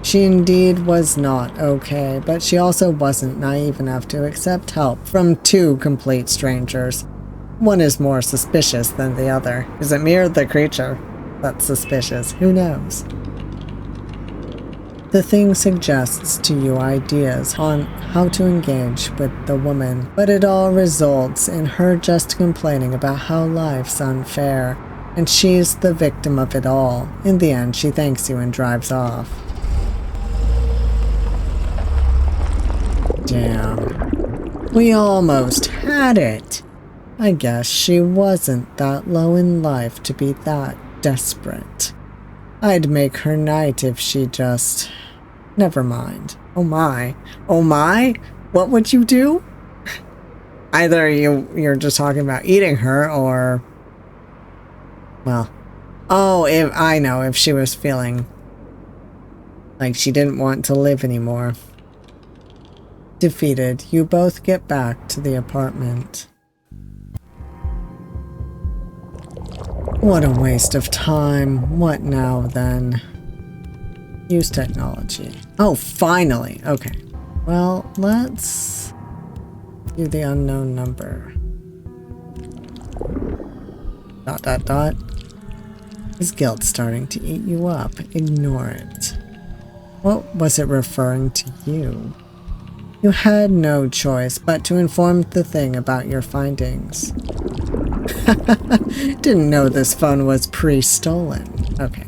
She indeed was not okay, but she also wasn't naive enough to accept help from two complete strangers. One is more suspicious than the other. Is it me or the creature that's suspicious? Who knows? The thing suggests to you ideas on how to engage with the woman, but it all results in her just complaining about how life's unfair, and she's the victim of it all. In the end, she thanks you and drives off. Damn. We almost had it. I guess she wasn't that low in life to be that desperate. I'd make her night if she just... Never mind. Oh my. Oh my? What would you do? Either you're just talking about eating her, or... Well... Oh, if she was feeling like she didn't want to live anymore. Defeated, you both get back to the apartment. What a waste of time. What now, then? Use technology. Oh, finally! Okay. Well, let's do the unknown number. ... Is guilt starting to eat you up? Ignore it. What was it referring to you? You had no choice but to inform the thing about your findings. Didn't know this phone was pre-stolen. Okay.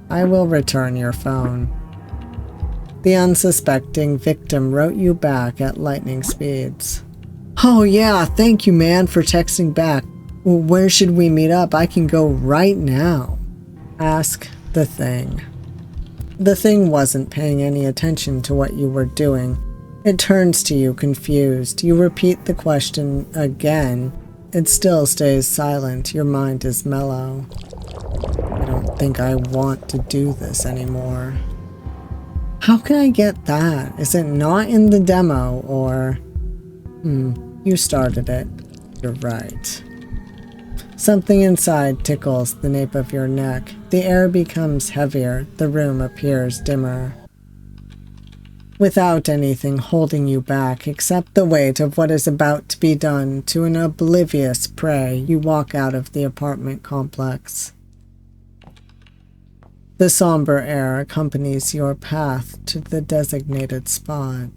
I will return your phone. The unsuspecting victim wrote you back at lightning speeds. Oh yeah, thank you, man, for texting back. Where should we meet up? I can go right now. Ask the thing. The thing wasn't paying any attention to what you were doing. It turns to you confused. You repeat the question again. It still stays silent. Your mind is mellow. I don't think I want to do this anymore. How can I get that? Is it not in the demo, or... You started it. You're right. Something inside tickles the nape of your neck. The air becomes heavier. The room appears dimmer. Without anything holding you back except the weight of what is about to be done to an oblivious prey, you walk out of the apartment complex. The somber air accompanies your path to the designated spot.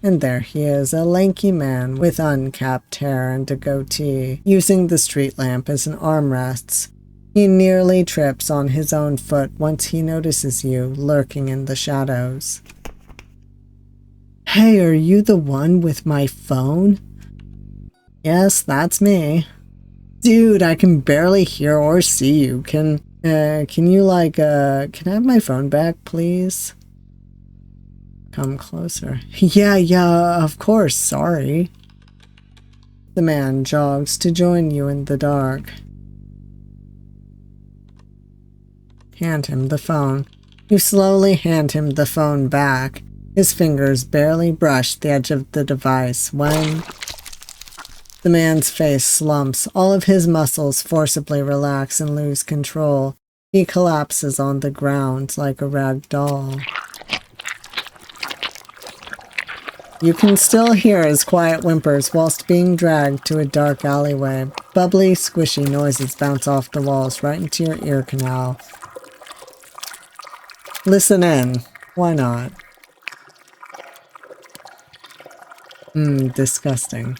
And there he is, a lanky man with uncapped hair and a goatee, using the street lamp as an armrest. He nearly trips on his own foot once he notices you lurking in the shadows. Hey, are you the one with my phone? Yes, that's me. Dude, I can barely hear or see you. Can I have my phone back, please? Come closer. Yeah, of course, sorry. The man jogs to join you in the dark. Hand him the phone. You slowly hand him the phone back. His fingers barely brush the edge of the device when... The man's face slumps. All of his muscles forcibly relax and lose control. He collapses on the ground like a rag doll. You can still hear his quiet whimpers whilst being dragged to a dark alleyway. Bubbly, squishy noises bounce off the walls right into your ear canal. Listen in. Why not? Disgusting.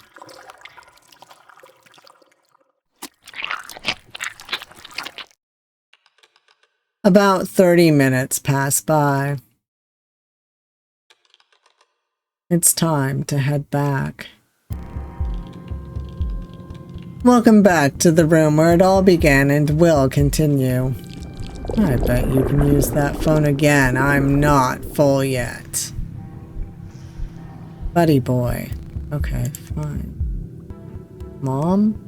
About 30 minutes pass by. It's time to head back. Welcome back to the room where it all began and will continue. I bet you can use that phone again. I'm not full yet. Buddy boy. Okay, fine. Mom?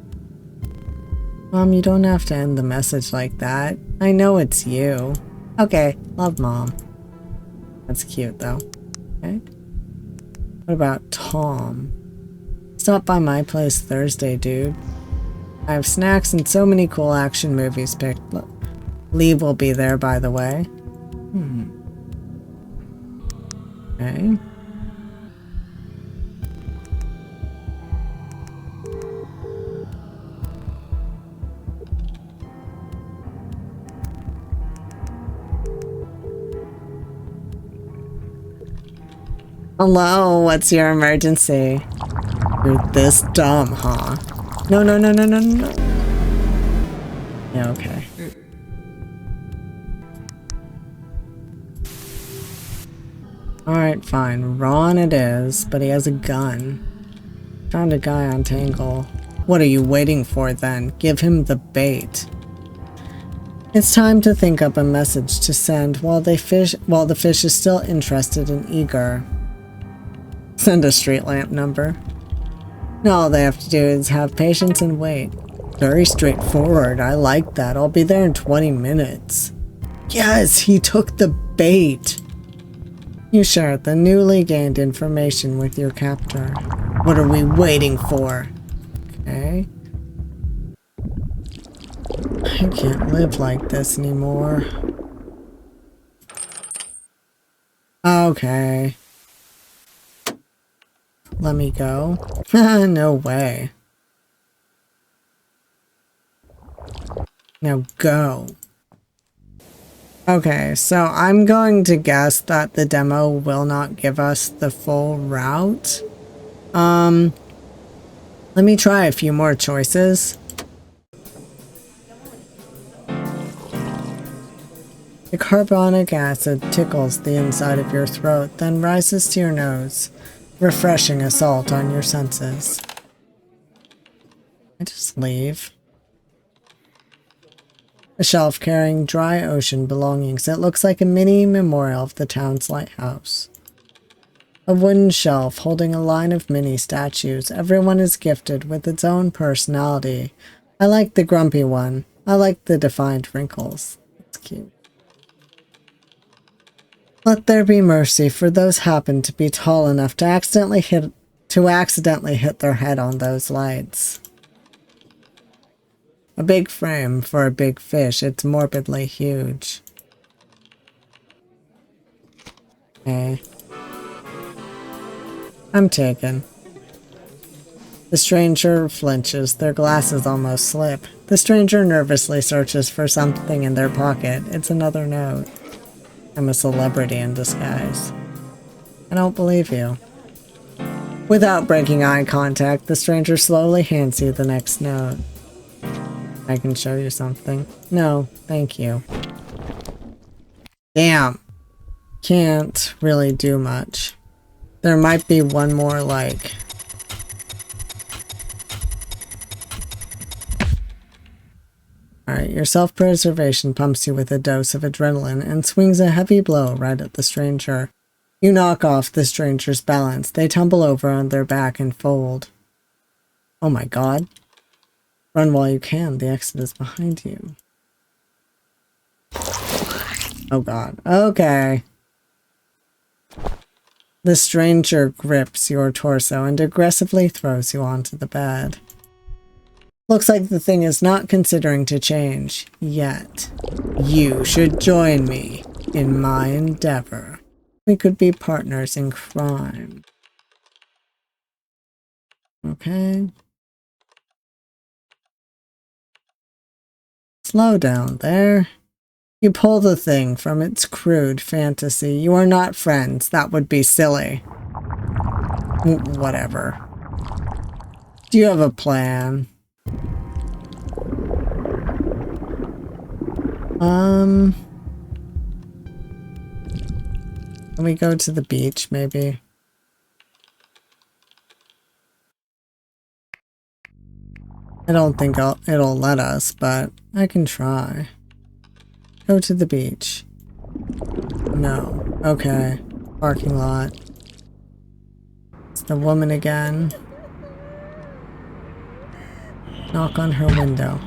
Mom, you don't have to end the message like that. I know it's you. Okay, love, Mom. That's cute, though. Okay. What about Tom? Stop by my place Thursday, dude. I have snacks and so many cool action movies picked. Lee will be there, by the way. Okay. Hello, what's your emergency? You're this dumb, huh? No, no, no, no, no, no. Yeah, okay. Alright, fine. Ron it is, but he has a gun. Found a guy on Tentacle. What are you waiting for then? Give him the bait. It's time to think up a message to send while the fish is still interested and eager. Send a street lamp number. Now all they have to do is have patience and wait. Very straightforward. I like that. I'll be there in 20 minutes. Yes, he took the bait. You share the newly gained information with your captor. What are we waiting for? Okay. I can't live like this anymore. Okay. Let me go. No way. Now go. Okay, so I'm going to guess that the demo will not give us the full route. Let me try a few more choices. The carbonic acid tickles the inside of your throat, then rises to your nose. Refreshing assault on your senses. I just leave. A shelf carrying dry ocean belongings. It looks like a mini memorial of the town's lighthouse. A wooden shelf holding a line of mini statues. Everyone is gifted with its own personality. I like the grumpy one. I like the defined wrinkles. It's cute. Let there be mercy for those happen to be tall enough to accidentally hit their head on those lights. A big frame for a big fish. It's morbidly huge. Okay. I'm taken. The stranger flinches. Their glasses almost slip. The stranger nervously searches for something in their pocket. It's another note. I'm a celebrity in disguise. I don't believe you. Without breaking eye contact, the stranger slowly hands you the next note. I can show you something. No, thank you. Damn. Can't really do much. There might be one more, like... Alright, your self-preservation pumps you with a dose of adrenaline and swings a heavy blow right at the stranger. You knock off the stranger's balance. They tumble over on their back and fold. Oh my god. Run while you can. The exit is behind you. Oh god. Okay. The stranger grips your torso and aggressively throws you onto the bed. Looks like the thing is not considering to change yet. You should join me in my endeavor. We could be partners in crime. Okay. Slow down there. You pull the thing from its crude fantasy. You are not friends. That would be silly. Whatever. Do you have a plan? Can we go to the beach, maybe? I don't think it'll let us, but I can try. Go to the beach. No. Okay. Parking lot. It's the woman again. Knock on her window.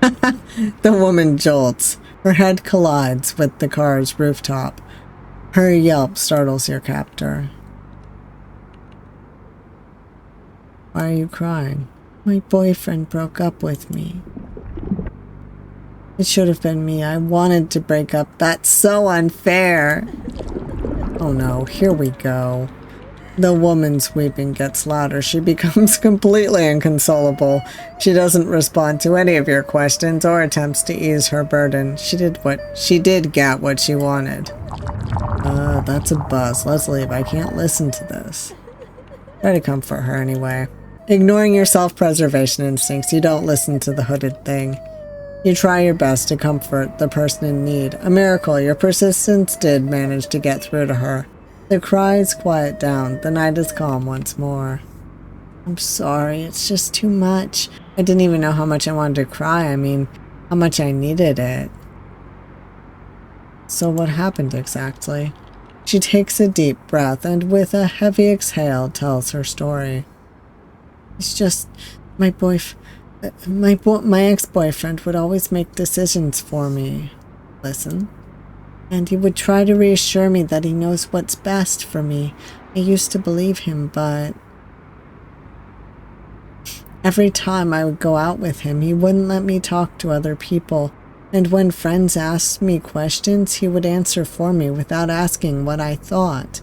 The woman jolts. Her head collides with the car's rooftop. Her yelp startles your captor. Why are you crying? My boyfriend broke up with me. It should have been me. I wanted to break up. That's so unfair. Oh no, here we go. The woman's weeping gets louder. She becomes completely inconsolable. She doesn't respond to any of your questions or attempts to ease her burden. She did get what she wanted. That's a bus. Let's leave. I can't listen to this. Try to comfort her anyway. Ignoring your self-preservation instincts, you don't listen to the hooded thing. You try your best to comfort the person in need. A miracle, your persistence did manage to get through to her. The cries quiet down. The night is calm once more. I'm sorry, it's just too much. I didn't even know how much I wanted to cry. I mean, how much I needed it. So what happened exactly? She takes a deep breath and with a heavy exhale tells her story. It's just my ex-boyfriend would always make decisions for me. Listen. And he would try to reassure me that he knows what's best for me. I used to believe him, but every time I would go out with him, he wouldn't let me talk to other people. And when friends asked me questions, he would answer for me without asking what I thought.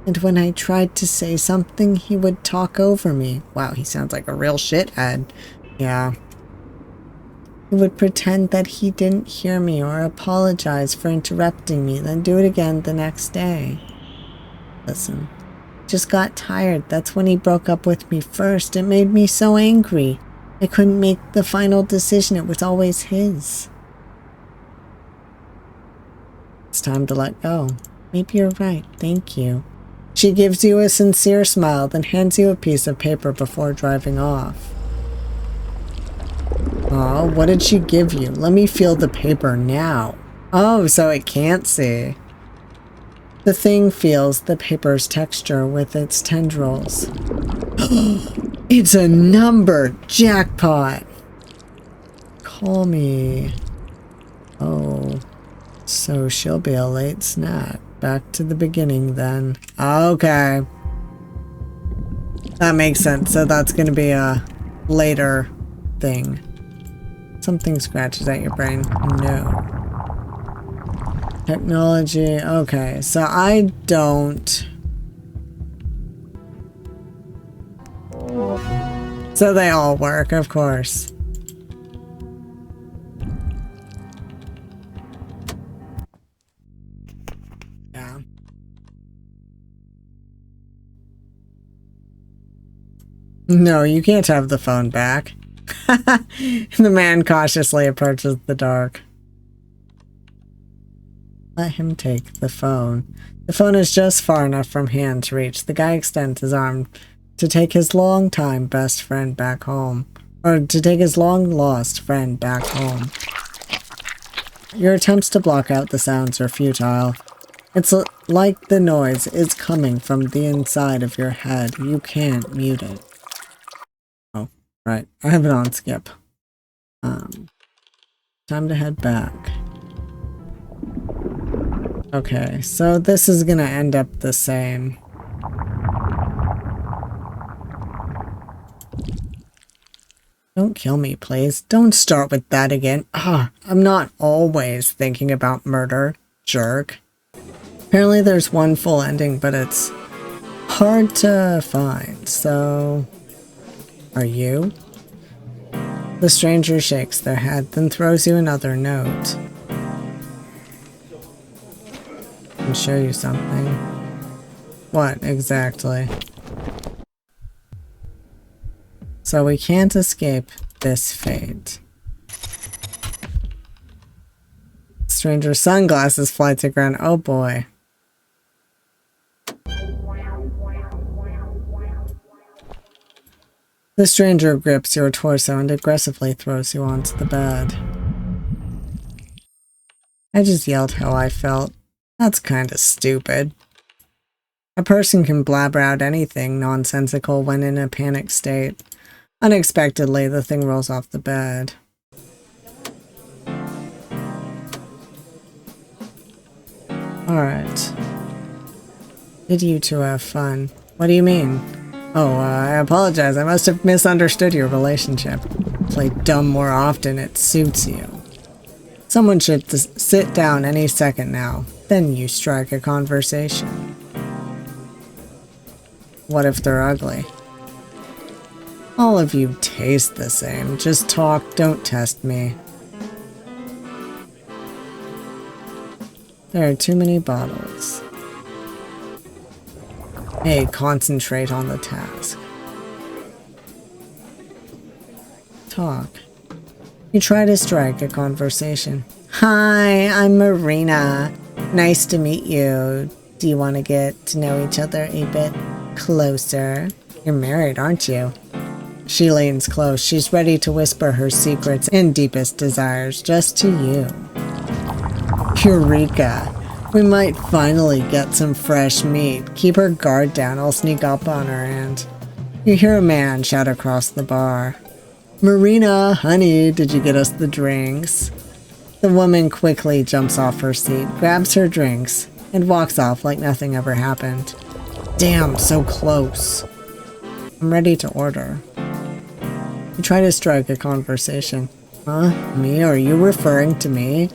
And when I tried to say something, he would talk over me. Wow, he sounds like a real shithead. Yeah. He would pretend that he didn't hear me or apologize for interrupting me, then do it again the next day. Listen, just got tired. That's when he broke up with me first. It made me so angry. I couldn't make the final decision. It was always his. It's time to let go. Maybe you're right. Thank you. She gives you a sincere smile, then hands you a piece of paper before driving off. Oh, what did she give you? Let me feel the paper now. Oh, so it can't see. The thing feels the paper's texture with its tendrils. It's a number! Jackpot! Call me. Oh, so she'll be a late snack. Back to the beginning then. Okay. That makes sense. So that's going to be a later thing. Something scratches at your brain. No. Technology. Okay, so I don't. So they all work, of course. Yeah. No, you can't have the phone back. The man cautiously approaches the dark. Let him take the phone. The phone is just far enough from hand to reach. The guy extends his arm to take his long-time best friend back home. Or to take his long-lost friend back home. Your attempts to block out the sounds are futile. It's like the noise is coming from the inside of your head. You can't mute it. Oh, right. I have it on skip. Time to head back. Okay, so this is gonna end up the same. Don't kill me, please. Don't start with that again. I'm not always thinking about murder, jerk. Apparently there's one full ending, but it's hard to find, so... Are you? The stranger shakes their head, then throws you another note. I'll show you something. What, exactly? So we can't escape this fate. Stranger's sunglasses fly to ground. Oh boy. The stranger grips your torso and aggressively throws you onto the bed. I just yelled how I felt. That's kinda stupid. A person can blabber out anything nonsensical when in a panic state. Unexpectedly, the thing rolls off the bed. Alright. Did you two have fun? What do you mean? Oh, I apologize. I must have misunderstood your relationship. Play dumb more often, it suits you. Someone should sit down any second now. Then you strike a conversation. What if they're ugly? All of you taste the same. Just talk, don't test me. There are too many bottles. Hey, concentrate on the task. Talk. You try to strike a conversation. Hi, I'm Marina. Nice to meet you. Do you want to get to know each other a bit closer? You're married, aren't you? She leans close. She's ready to whisper her secrets and deepest desires just to you. Eureka! We might finally get some fresh meat. Keep her guard down. I'll sneak up on her and... You hear a man shout across the bar. Marina, honey, did you get us the drinks? The woman quickly jumps off her seat, grabs her drinks, and walks off like nothing ever happened. Damn, so close. I'm ready to order. You try to strike a conversation. Huh? Me? Are you referring to me?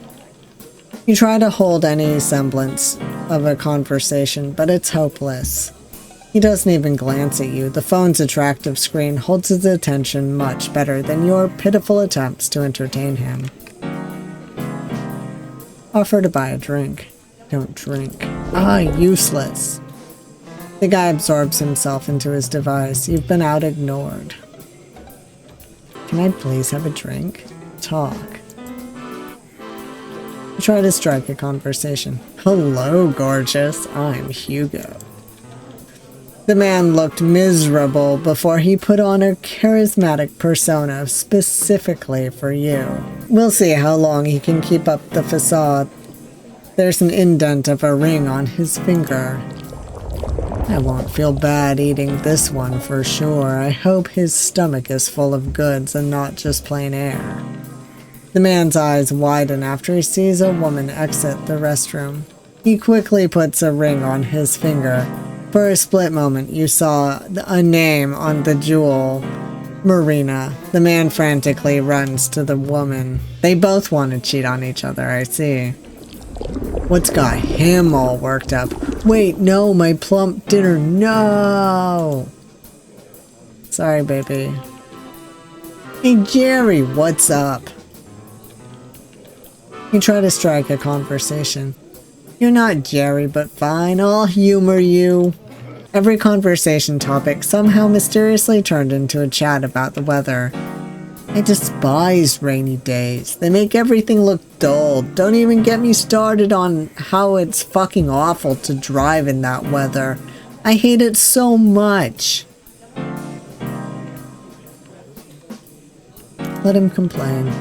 You try to hold any semblance of a conversation, but it's hopeless. He doesn't even glance at you. The phone's attractive screen holds his attention much better than your pitiful attempts to entertain him. Offer to buy a drink. Don't drink. Ah, useless. The guy absorbs himself into his device. You've been out-ignored. Can I please have a drink? Talk. You try to strike a conversation. Hello, gorgeous. I'm Hugo. The man looked miserable before he put on a charismatic persona specifically for you. We'll see how long he can keep up the facade. There's an indent of a ring on his finger. I won't feel bad eating this one for sure. I hope his stomach is full of goods and not just plain air. The man's eyes widen after he sees a woman exit the restroom. He quickly puts a ring on his finger. For a split moment, you saw a name on the jewel. Marina. The man frantically runs to the woman. They both want to cheat on each other, I see. What's got him all worked up? Wait, no, my plump dinner, no! Sorry, baby. Hey, Jerry, what's up? You try to strike a conversation. You're not Jerry, but fine, I'll humor you. Every conversation topic somehow mysteriously turned into a chat about the weather. I despise rainy days. They make everything look dull. Don't even get me started on how it's fucking awful to drive in that weather. I hate it so much. Let him complain.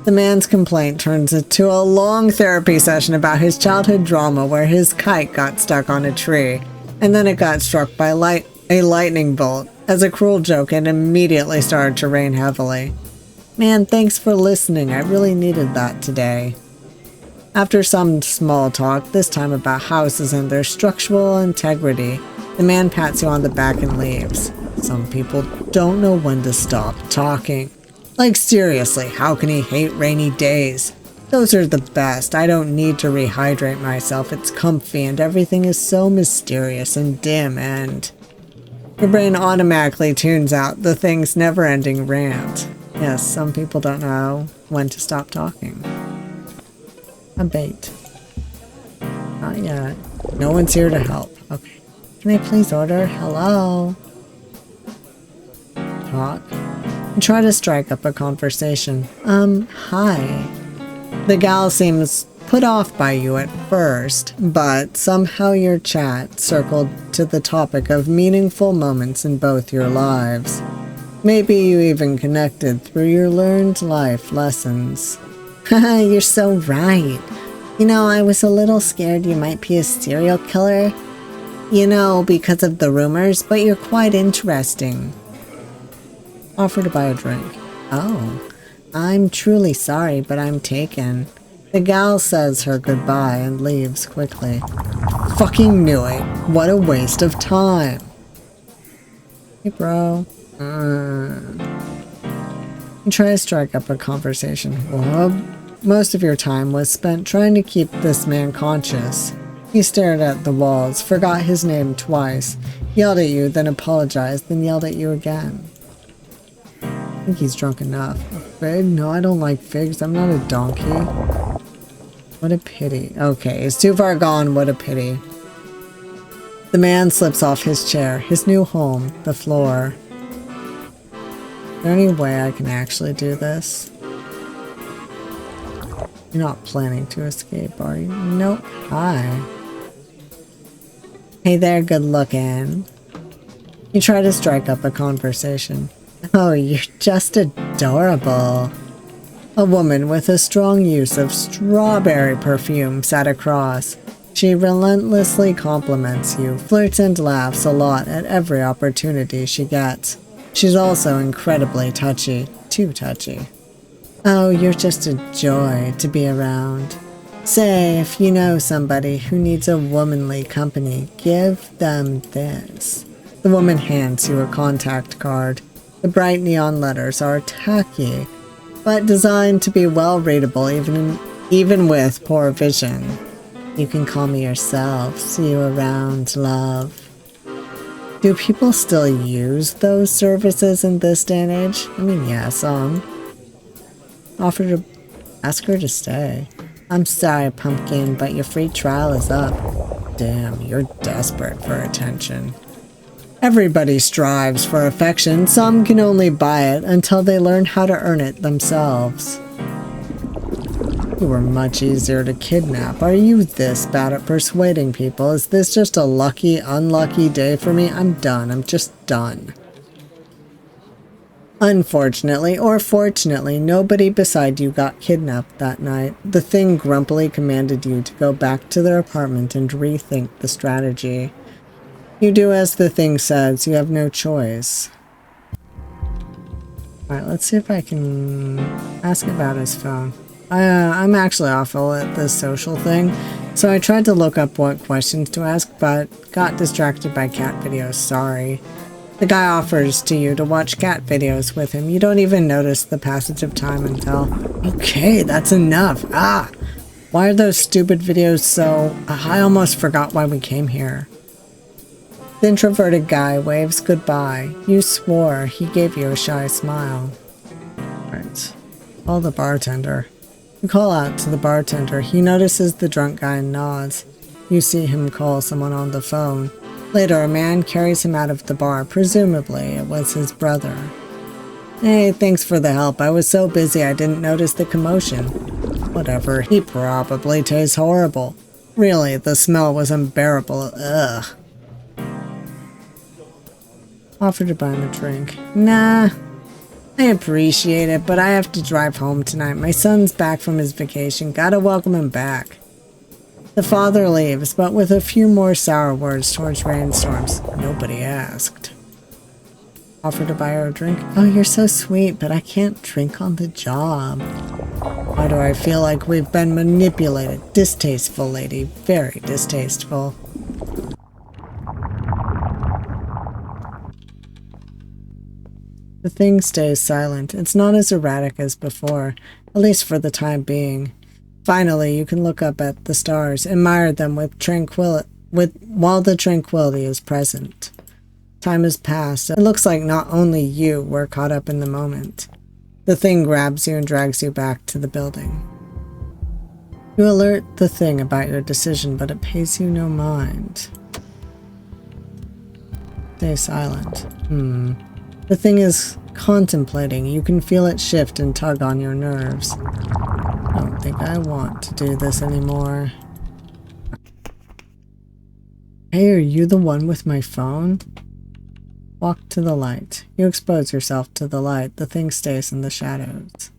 The man's complaint turns into a long therapy session about his childhood drama where his kite got stuck on a tree, and then it got struck by a lightning bolt. As a cruel joke, it immediately started to rain heavily. Man, thanks for listening. I really needed that today. After some small talk, this time about houses and their structural integrity, the man pats you on the back and leaves. Some people don't know when to stop talking. Like seriously, how can he hate rainy days? Those are the best. I don't need to rehydrate myself. It's comfy and everything is so mysterious and dim and... Your brain automatically tunes out the thing's never-ending rant. Yes, some people don't know when to stop talking. A bait. Not yet. No one's here to help. Okay. Can I please order? Hello? Talk. Try to strike up a conversation. Hi. The gal seems put off by you at first, but somehow your chat circled to the topic of meaningful moments in both your lives. Maybe you even connected through your learned life lessons. Haha, you're so right. You know, I was a little scared you might be a serial killer. You know, because of the rumors, but you're quite interesting. Offer to buy a drink. Oh, I'm truly sorry, but I'm taken. The gal says her goodbye and leaves quickly. Fucking knew it. What a waste of time. Hey, bro. You try to strike up a conversation. Well, most of your time was spent trying to keep this man conscious. He stared at the walls, forgot his name twice, yelled at you, then apologized, then yelled at you again. I think he's drunk enough. A fig? No, I don't like figs. I'm not a donkey. What a pity. Okay, it's too far gone. What a pity. The man slips off his chair, his new home, the floor. Is there any way I can actually do this? You're not planning to escape, are you? Nope. Hi. Hey there, good looking. You try to strike up a conversation. Oh, you're just adorable. A woman with a strong use of strawberry perfume sat across. She relentlessly compliments you, flirts and laughs a lot at every opportunity she gets. She's also incredibly touchy, too touchy. Oh, you're just a joy to be around. Say, if you know somebody who needs a womanly company, give them this. The woman hands you a contact card. The bright neon letters are tacky, but designed to be well readable even with poor vision. You can call me yourself. See you around, love. Do people still use those services in this day and age? I mean, yeah, some. Offer to ask her to stay. I'm sorry, pumpkin, but your free trial is up. Damn, you're desperate for attention. Everybody strives for affection. Some can only buy it until they learn how to earn it themselves. You were much easier to kidnap. Are you this bad at persuading people? Is this just a lucky, unlucky day for me? I'm done. I'm just done. Unfortunately, or fortunately, nobody beside you got kidnapped that night. The thing grumpily commanded you to go back to their apartment and rethink the strategy. You do as the thing says. You have no choice. Alright, let's see if I can ask about his phone. I'm actually awful at this social thing, so I tried to look up what questions to ask, but got distracted by cat videos. Sorry. The guy offers to you to watch cat videos with him. You don't even notice the passage of time until... Okay, that's enough. Ah! Why are those stupid videos so... I almost forgot why we came here. The introverted guy waves goodbye. You swore he gave you a shy smile. Right. Call the bartender. You call out to the bartender. He notices the drunk guy and nods. You see him call someone on the phone. Later, a man carries him out of the bar. Presumably, it was his brother. Hey, thanks for the help. I was so busy I didn't notice the commotion. Whatever, he probably tastes horrible. Really, the smell was unbearable. Ugh. Offer to buy him a drink. Nah. I appreciate it, but I have to drive home tonight. My son's back from his vacation. Gotta welcome him back. The father leaves, but with a few more sour words towards rainstorms. Nobody asked. Offer to buy her a drink. Oh, you're so sweet, but I can't drink on the job. Why do I feel like we've been manipulated? Distasteful, lady. Very distasteful. The thing stays silent. It's not as erratic as before, at least for the time being. Finally, you can look up at the stars, admire them while the tranquility is present. Time has passed. It looks like not only you were caught up in the moment. The thing grabs you and drags you back to the building. You alert the thing about your decision, but it pays you no mind. Stay silent. The thing is contemplating. You can feel it shift and tug on your nerves. I don't think I want to do this anymore. Hey, are you the one with my phone? Walk to the light. You expose yourself to the light. The thing stays in the shadows.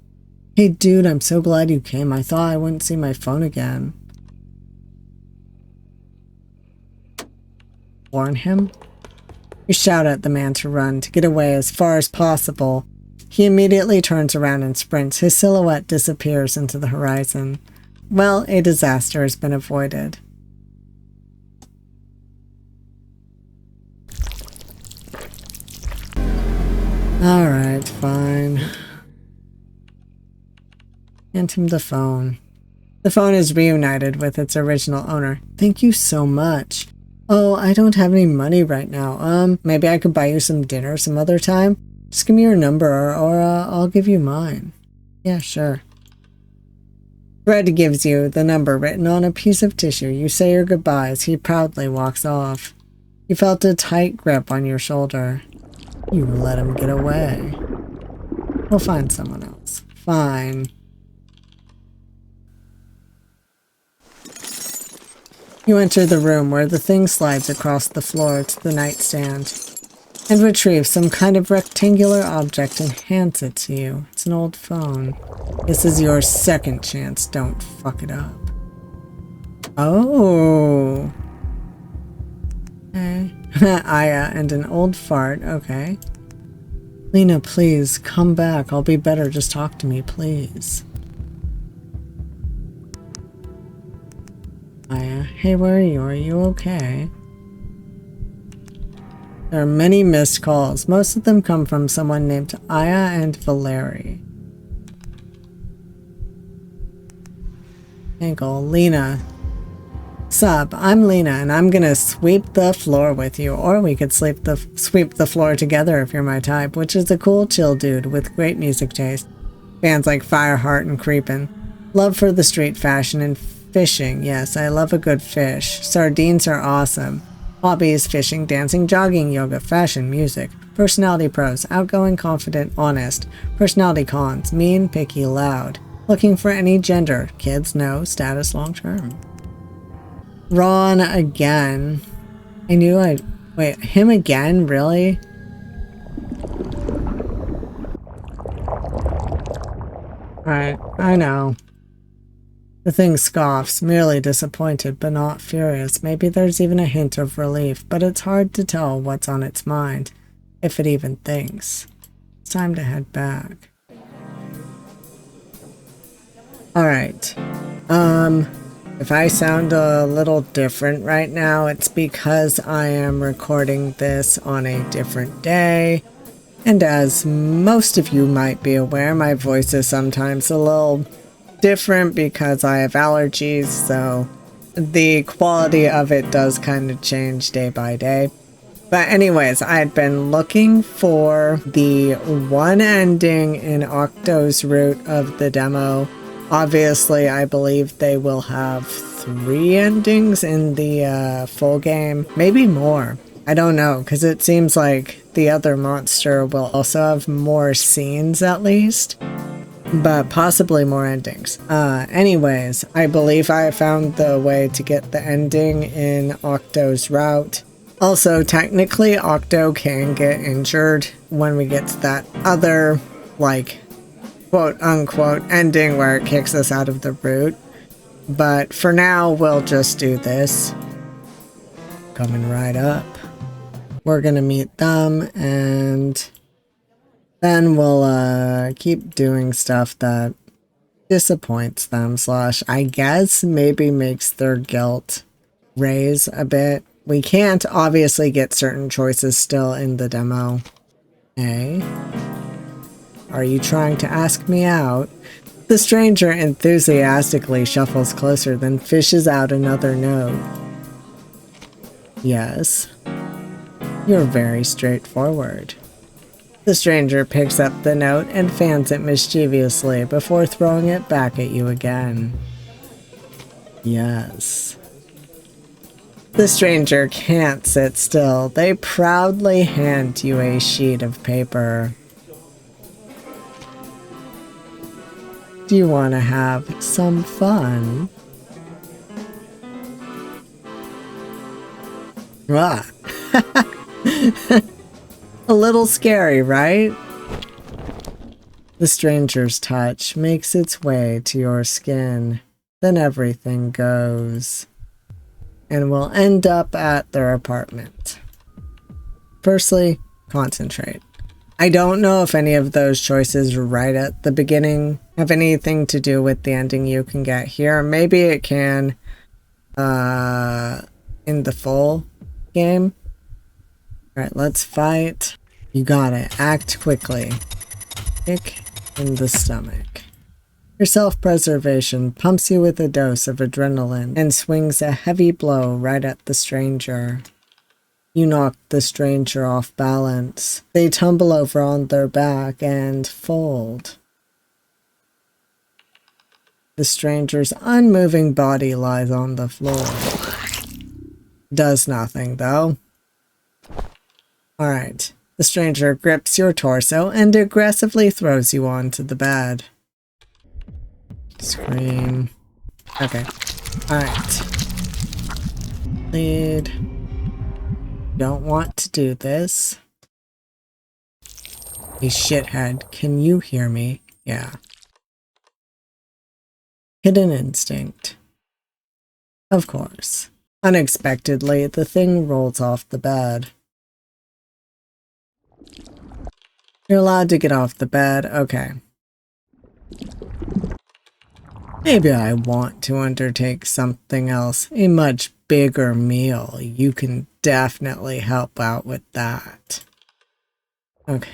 Hey dude, I'm so glad you came. I thought I wouldn't see my phone again. Warn him? You shout at the man to run, to get away as far as possible. He immediately turns around and sprints. His silhouette disappears into the horizon. Well, a disaster has been avoided. Alright, fine. Hand him the phone. The phone is reunited with its original owner. Thank you so much. Oh, I don't have any money right now. Maybe I could buy you some dinner some other time? Just give me your number or I'll give you mine. Yeah, sure. Fred gives you the number written on a piece of tissue. You say your goodbyes. He proudly walks off. You felt a tight grip on your shoulder. You let him get away. We'll find someone else. Fine. You enter the room where the thing slides across the floor to the nightstand and retrieves some kind of rectangular object and hands it to you. It's an old phone. This is your second chance. Don't fuck it up. Oh. Okay. Aya and an old fart. Okay. Lena, please, come back. I'll be better. Just talk to me, please. Aya, hey, where are you? Are you okay? There are many missed calls. Most of them come from someone named Aya and Valeri. Tentacle, Lena. Sup, I'm Lena, and I'm gonna sweep the floor with you. Or we could sweep the floor together if you're my type, which is a cool, chill dude with great music taste. Bands like Fireheart and Creepin'. Love for the street fashion and fishing. Yes, I love a good fish. Sardines are awesome. Hobbies, fishing, dancing, jogging, yoga, fashion, music. Personality pros, outgoing, confident, honest. Personality cons, mean, picky, loud. Looking for any gender. Kids, no. Status, long term. Ron again. I knew I'd... Wait, him again? Really? Alright, I know. The thing scoffs, merely disappointed but not furious. Maybe there's even a hint of relief, but it's hard to tell what's on its mind, if it even thinks. It's time to head back. Alright. If I sound a little different right now, it's because I am recording this on a different day. And as most of you might be aware, my voice is sometimes a little different because I have allergies, so the quality of it does kind of change day by day. But anyways, I had been looking for the one ending in Octo's route of the demo. Obviously, I believe they will have 3 endings in the full game. Maybe more. I don't know, because it seems like the other monster will also have more scenes at least. But possibly more endings. Anyways, I believe I found the way to get the ending in Octo's route. Also, technically, Octo can get injured when we get to that other, like, quote-unquote ending where it kicks us out of the route. But for now, we'll just do this. Coming right up. We're gonna meet them, and then we'll keep doing stuff that disappoints them, / I guess maybe makes their guilt raise a bit. We can't obviously get certain choices still in the demo. Hey? Are you trying to ask me out? The stranger enthusiastically shuffles closer, then fishes out another note. Yes. You're very straightforward. The stranger picks up the note and fans it mischievously before throwing it back at you again. Yes. The stranger can't sit still. They proudly hand you a sheet of paper. Do you want to have some fun? Ah. A little scary, right? The stranger's touch makes its way to your skin. Then everything goes. And we'll end up at their apartment. Firstly, concentrate. I don't know if any of those choices right at the beginning have anything to do with the ending you can get here. Maybe it can in the full game. Alright, let's fight. You got it. Act quickly. Kick in the stomach. Your self-preservation pumps you with a dose of adrenaline and swings a heavy blow right at the stranger. You knock the stranger off balance. They tumble over on their back and fold. The stranger's unmoving body lies on the floor. Does nothing, though. Alright. The stranger grips your torso and aggressively throws you onto the bed. Scream. Okay. Alright. Lead. Don't want to do this. Hey shithead, can you hear me? Yeah. Hidden instinct. Of course. Unexpectedly, the thing rolls off the bed. You're allowed to get off the bed. Okay. Maybe I want to undertake something else. A much bigger meal. You can definitely help out with that. Okay.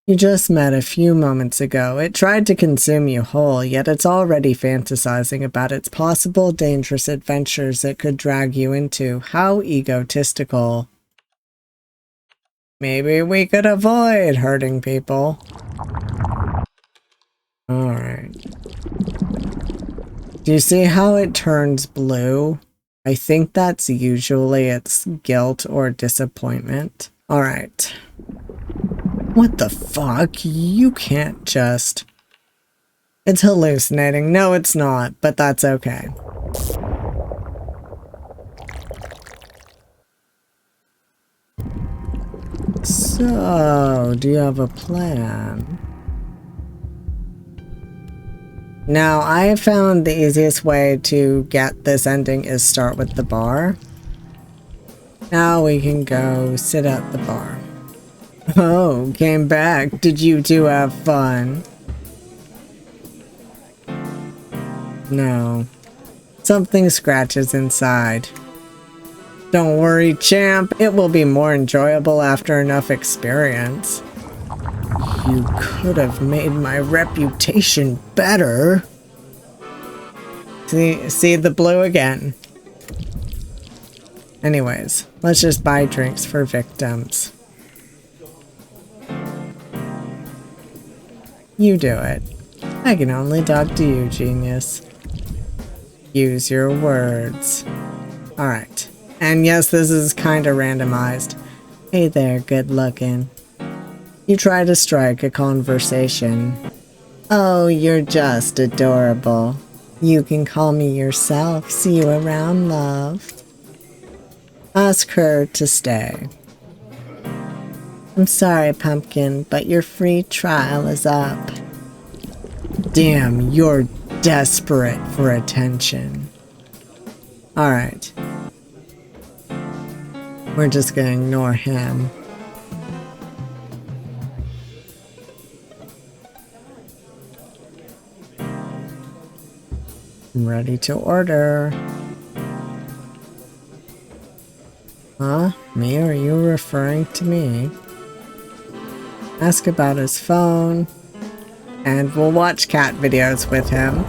You just met a few moments ago. It tried to consume you whole, yet it's already fantasizing about its possible dangerous adventures it could drag you into. How egotistical. Maybe we could avoid hurting people. Alright. Do you see how it turns blue? I think that's usually its guilt or disappointment. Alright. What the fuck? You can't just... It's hallucinating. No, it's not, but that's okay. So, do you have a plan? Now, I have found the easiest way to get this ending is start with the bar. Now we can go sit at the bar. Oh, came back. Did you two have fun? No. Something scratches inside. Don't worry, champ. It will be more enjoyable after enough experience. You could have made my reputation better. See the blue again. Anyways, let's just buy drinks for victims. You do it. I can only talk to you, genius. Use your words. Alright. And yes, this is kinda randomized. Hey there, good looking. You try to strike a conversation. Oh, you're just adorable. You can call me yourself. See you around, love. Ask her to stay. I'm sorry, Pumpkin, but your free trial is up. Damn, you're desperate for attention. Alright. We're just gonna ignore him. I'm ready to order. Huh? Me? Are you referring to me? Ask about his phone. And we'll watch cat videos with him.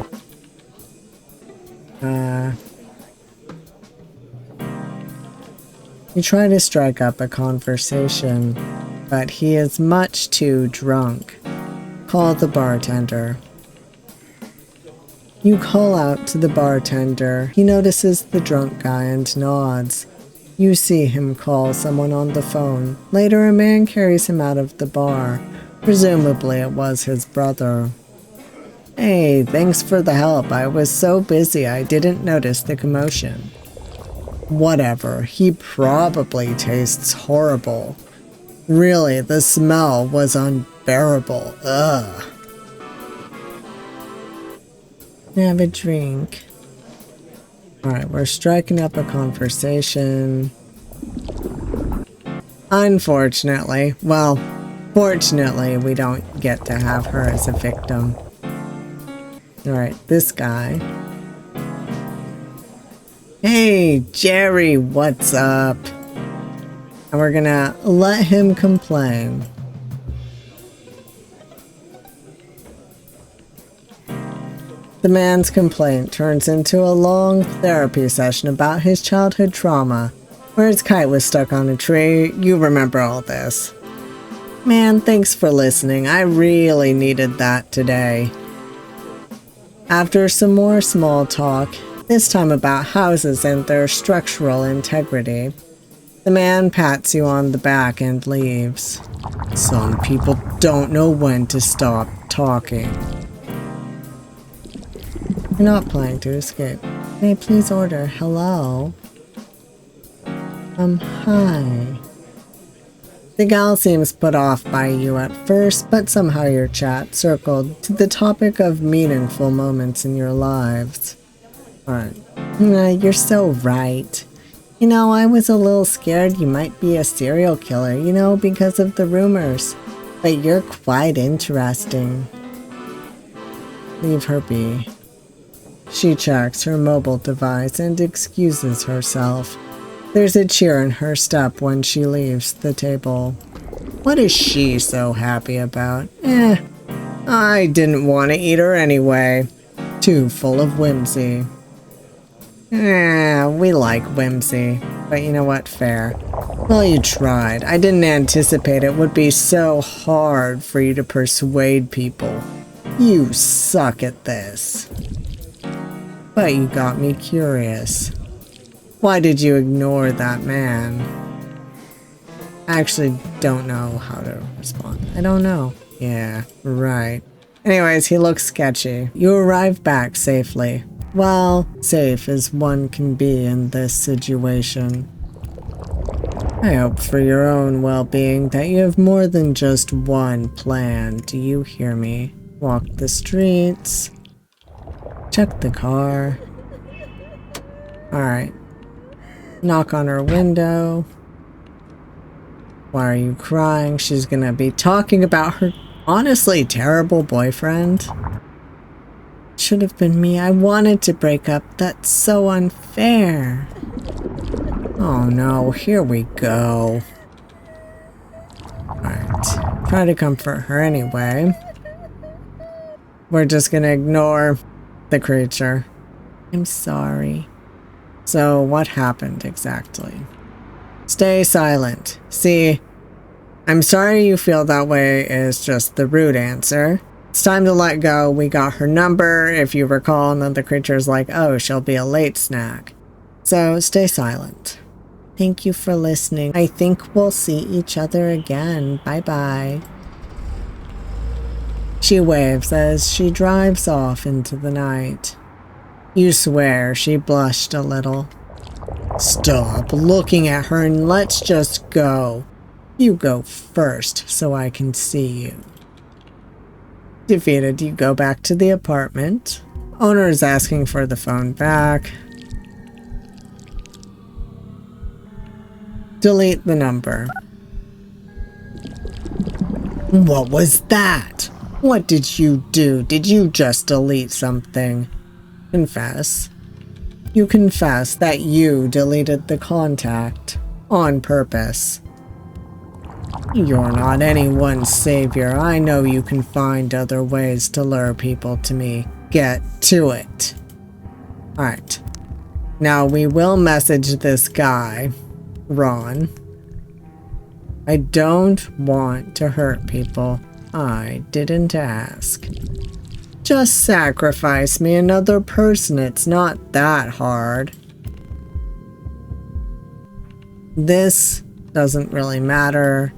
You try to strike up a conversation, but he is much too drunk. Call the bartender. You call out to the bartender. He notices the drunk guy and nods. You see him call someone on the phone. Later, a man carries him out of the bar. Presumably, it was his brother. Hey, thanks for the help. I was so busy I didn't notice the commotion. Whatever. He probably tastes horrible. Really, the smell was unbearable. Ugh. Have a drink. Alright, we're striking up a conversation. Unfortunately, well, Fortunately, we don't get to have her as a victim. Alright, this guy. Hey, Jerry, what's up? And we're gonna let him complain. The man's complaint turns into a long therapy session about his childhood trauma, where his kite was stuck on a tree. You remember all this. Man, thanks for listening. I really needed that today. After some more small talk, this time about houses and their structural integrity, the man pats you on the back and leaves. Some people don't know when to stop talking. You're not planning to escape. May I please order? Hello? Hi. The gal seems put off by you at first, but somehow your chat circled to the topic of meaningful moments in your lives. Alright. You're so right. You know, I was a little scared you might be a serial killer, you know, because of the rumors. But you're quite interesting. Leave her be. She checks her mobile device and excuses herself. There's a cheer in her step when she leaves the table. What is she so happy about? I didn't want to eat her anyway. Too full of whimsy. We like whimsy. But you know what? Fair. Well, you tried. I didn't anticipate it would be so hard for you to persuade people. You suck at this. But you got me curious. Why did you ignore that man? I actually don't know how to respond. I don't know. Yeah, right. Anyways, he looks sketchy. You arrive back safely. Well, safe as one can be in this situation. I hope for your own well-being that you have more than just one plan. Do you hear me? Walk the streets. Check the car. Alright. Knock on her window. Why are you crying? She's gonna be talking about her honestly terrible boyfriend. Should have been me. I wanted to break up. That's so unfair. Oh no, here we go. Alright. Try to comfort her anyway. We're just gonna ignore the creature. I'm sorry. So, what happened exactly? Stay silent. See, I'm sorry you feel that way is just the rude answer. It's time to let go. We got her number, if you recall, and then the creature's like, oh, she'll be a late snack. So, stay silent. Thank you for listening. I think we'll see each other again. Bye-bye. She waves as she drives off into the night. You swear she blushed a little. Stop looking at her and let's just go. You go first so I can see you. Defeated, you go back to the apartment. Owner is asking for the phone back. Delete the number. What was that? What did you do? Did you just delete something? Confess. You confess that you deleted the contact on purpose. You're not anyone's savior. I know you can find other ways to lure people to me. Get to it. Alright. Now we will message this guy, Ron. I don't want to hurt people. I didn't ask. Just sacrifice me another person. It's not that hard. This doesn't really matter.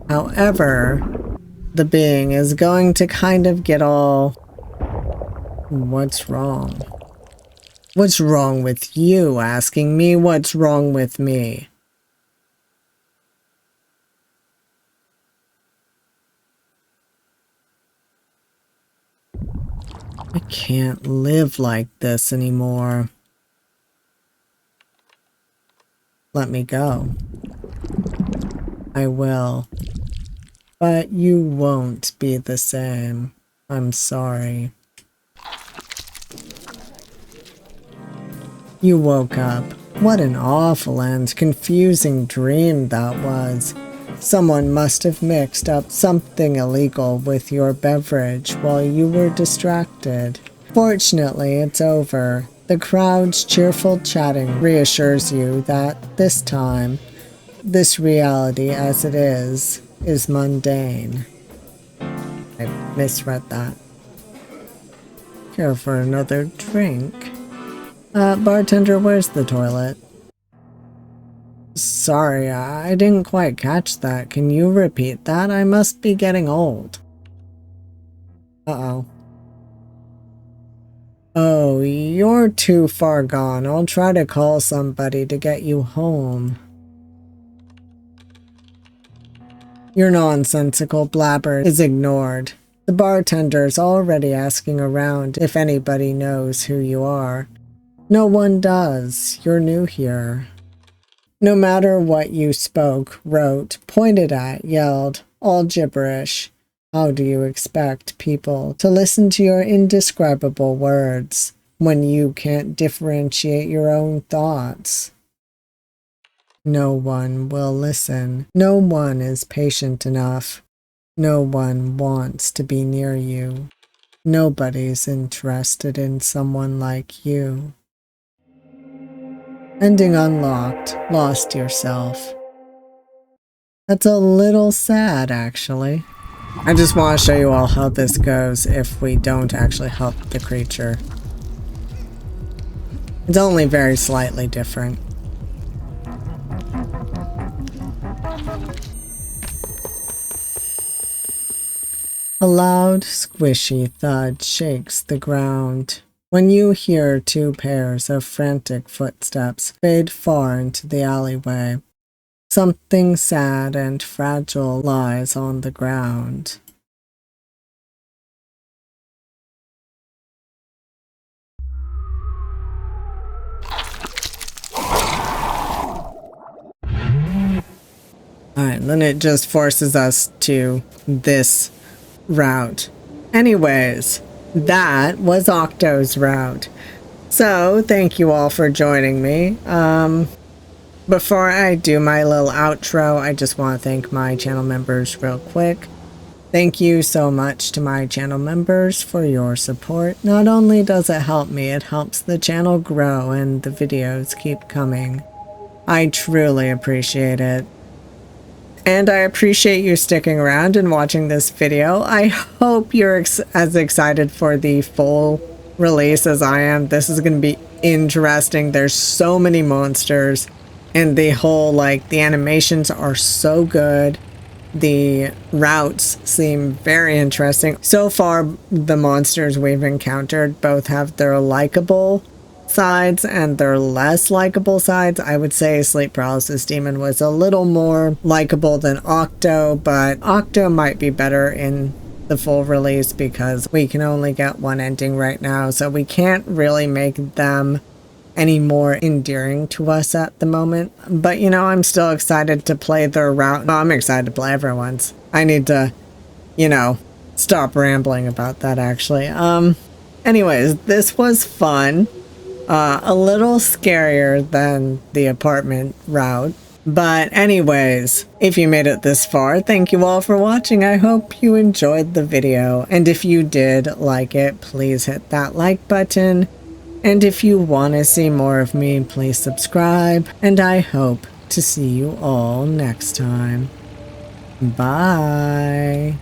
However, the being is going to kind of get all... What's wrong? What's wrong with you asking me what's wrong with me? I can't live like this anymore. Let me go. I will. but you won't be the same. I'm sorry. You woke up. What an awful and confusing dream that was. Someone must have mixed up something illegal with your beverage while you were distracted. Fortunately, it's over. The crowd's cheerful chatting reassures you that this time, this reality as it is mundane. I misread that. Care for another drink? Bartender, where's the toilet? Sorry, I didn't quite catch that. Can you repeat that? I must be getting old. Uh-oh. Oh, you're too far gone. I'll try to call somebody to get you home. Your nonsensical blabber is ignored. The bartender's already asking around if anybody knows who you are. No one does. You're new here. No matter what you spoke, wrote, pointed at, yelled, all gibberish. How do you expect people to listen to your indescribable words when you can't differentiate your own thoughts? No one will listen. No one is patient enough. No one wants to be near you. Nobody's interested in someone like you. Ending unlocked. Lost yourself. That's a little sad, actually. I just want to show you all how this goes if we don't actually help the creature. It's only very slightly different. A loud, squishy thud shakes the ground when you hear two pairs of frantic footsteps fade far into the alleyway. Something sad and fragile lies on the ground. Alright, then it just forces us to this route. Anyways, that was Octo's route. So, thank you all for joining me. Before I do my little outro, I just want to thank my channel members real quick. Thank you so much to my channel members for your support. Not only does it help me, it helps the channel grow and the videos keep coming. I truly appreciate it. And I appreciate you sticking around and watching this video. I hope you're as excited for the full release as I am. This is going to be interesting. There's so many monsters. And the whole, the animations are so good. The routes seem very interesting. So far, the monsters we've encountered both have their likable sides and their less likable sides. I would say Sleep Paralysis Demon was a little more likable than Octo, but Octo might be better in the full release because we can only get one ending right now, so we can't really make them any more endearing to us at the moment. But I'm still excited to play their route. Well, I'm excited to play everyone's. I need to, stop rambling about that actually. Anyways, this was fun. A little scarier than the apartment route. But anyways, if you made it this far, thank you all for watching. I hope you enjoyed the video. And if you did like it, please hit that like button. And if you want to see more of me, please subscribe. And I hope to see you all next time. Bye.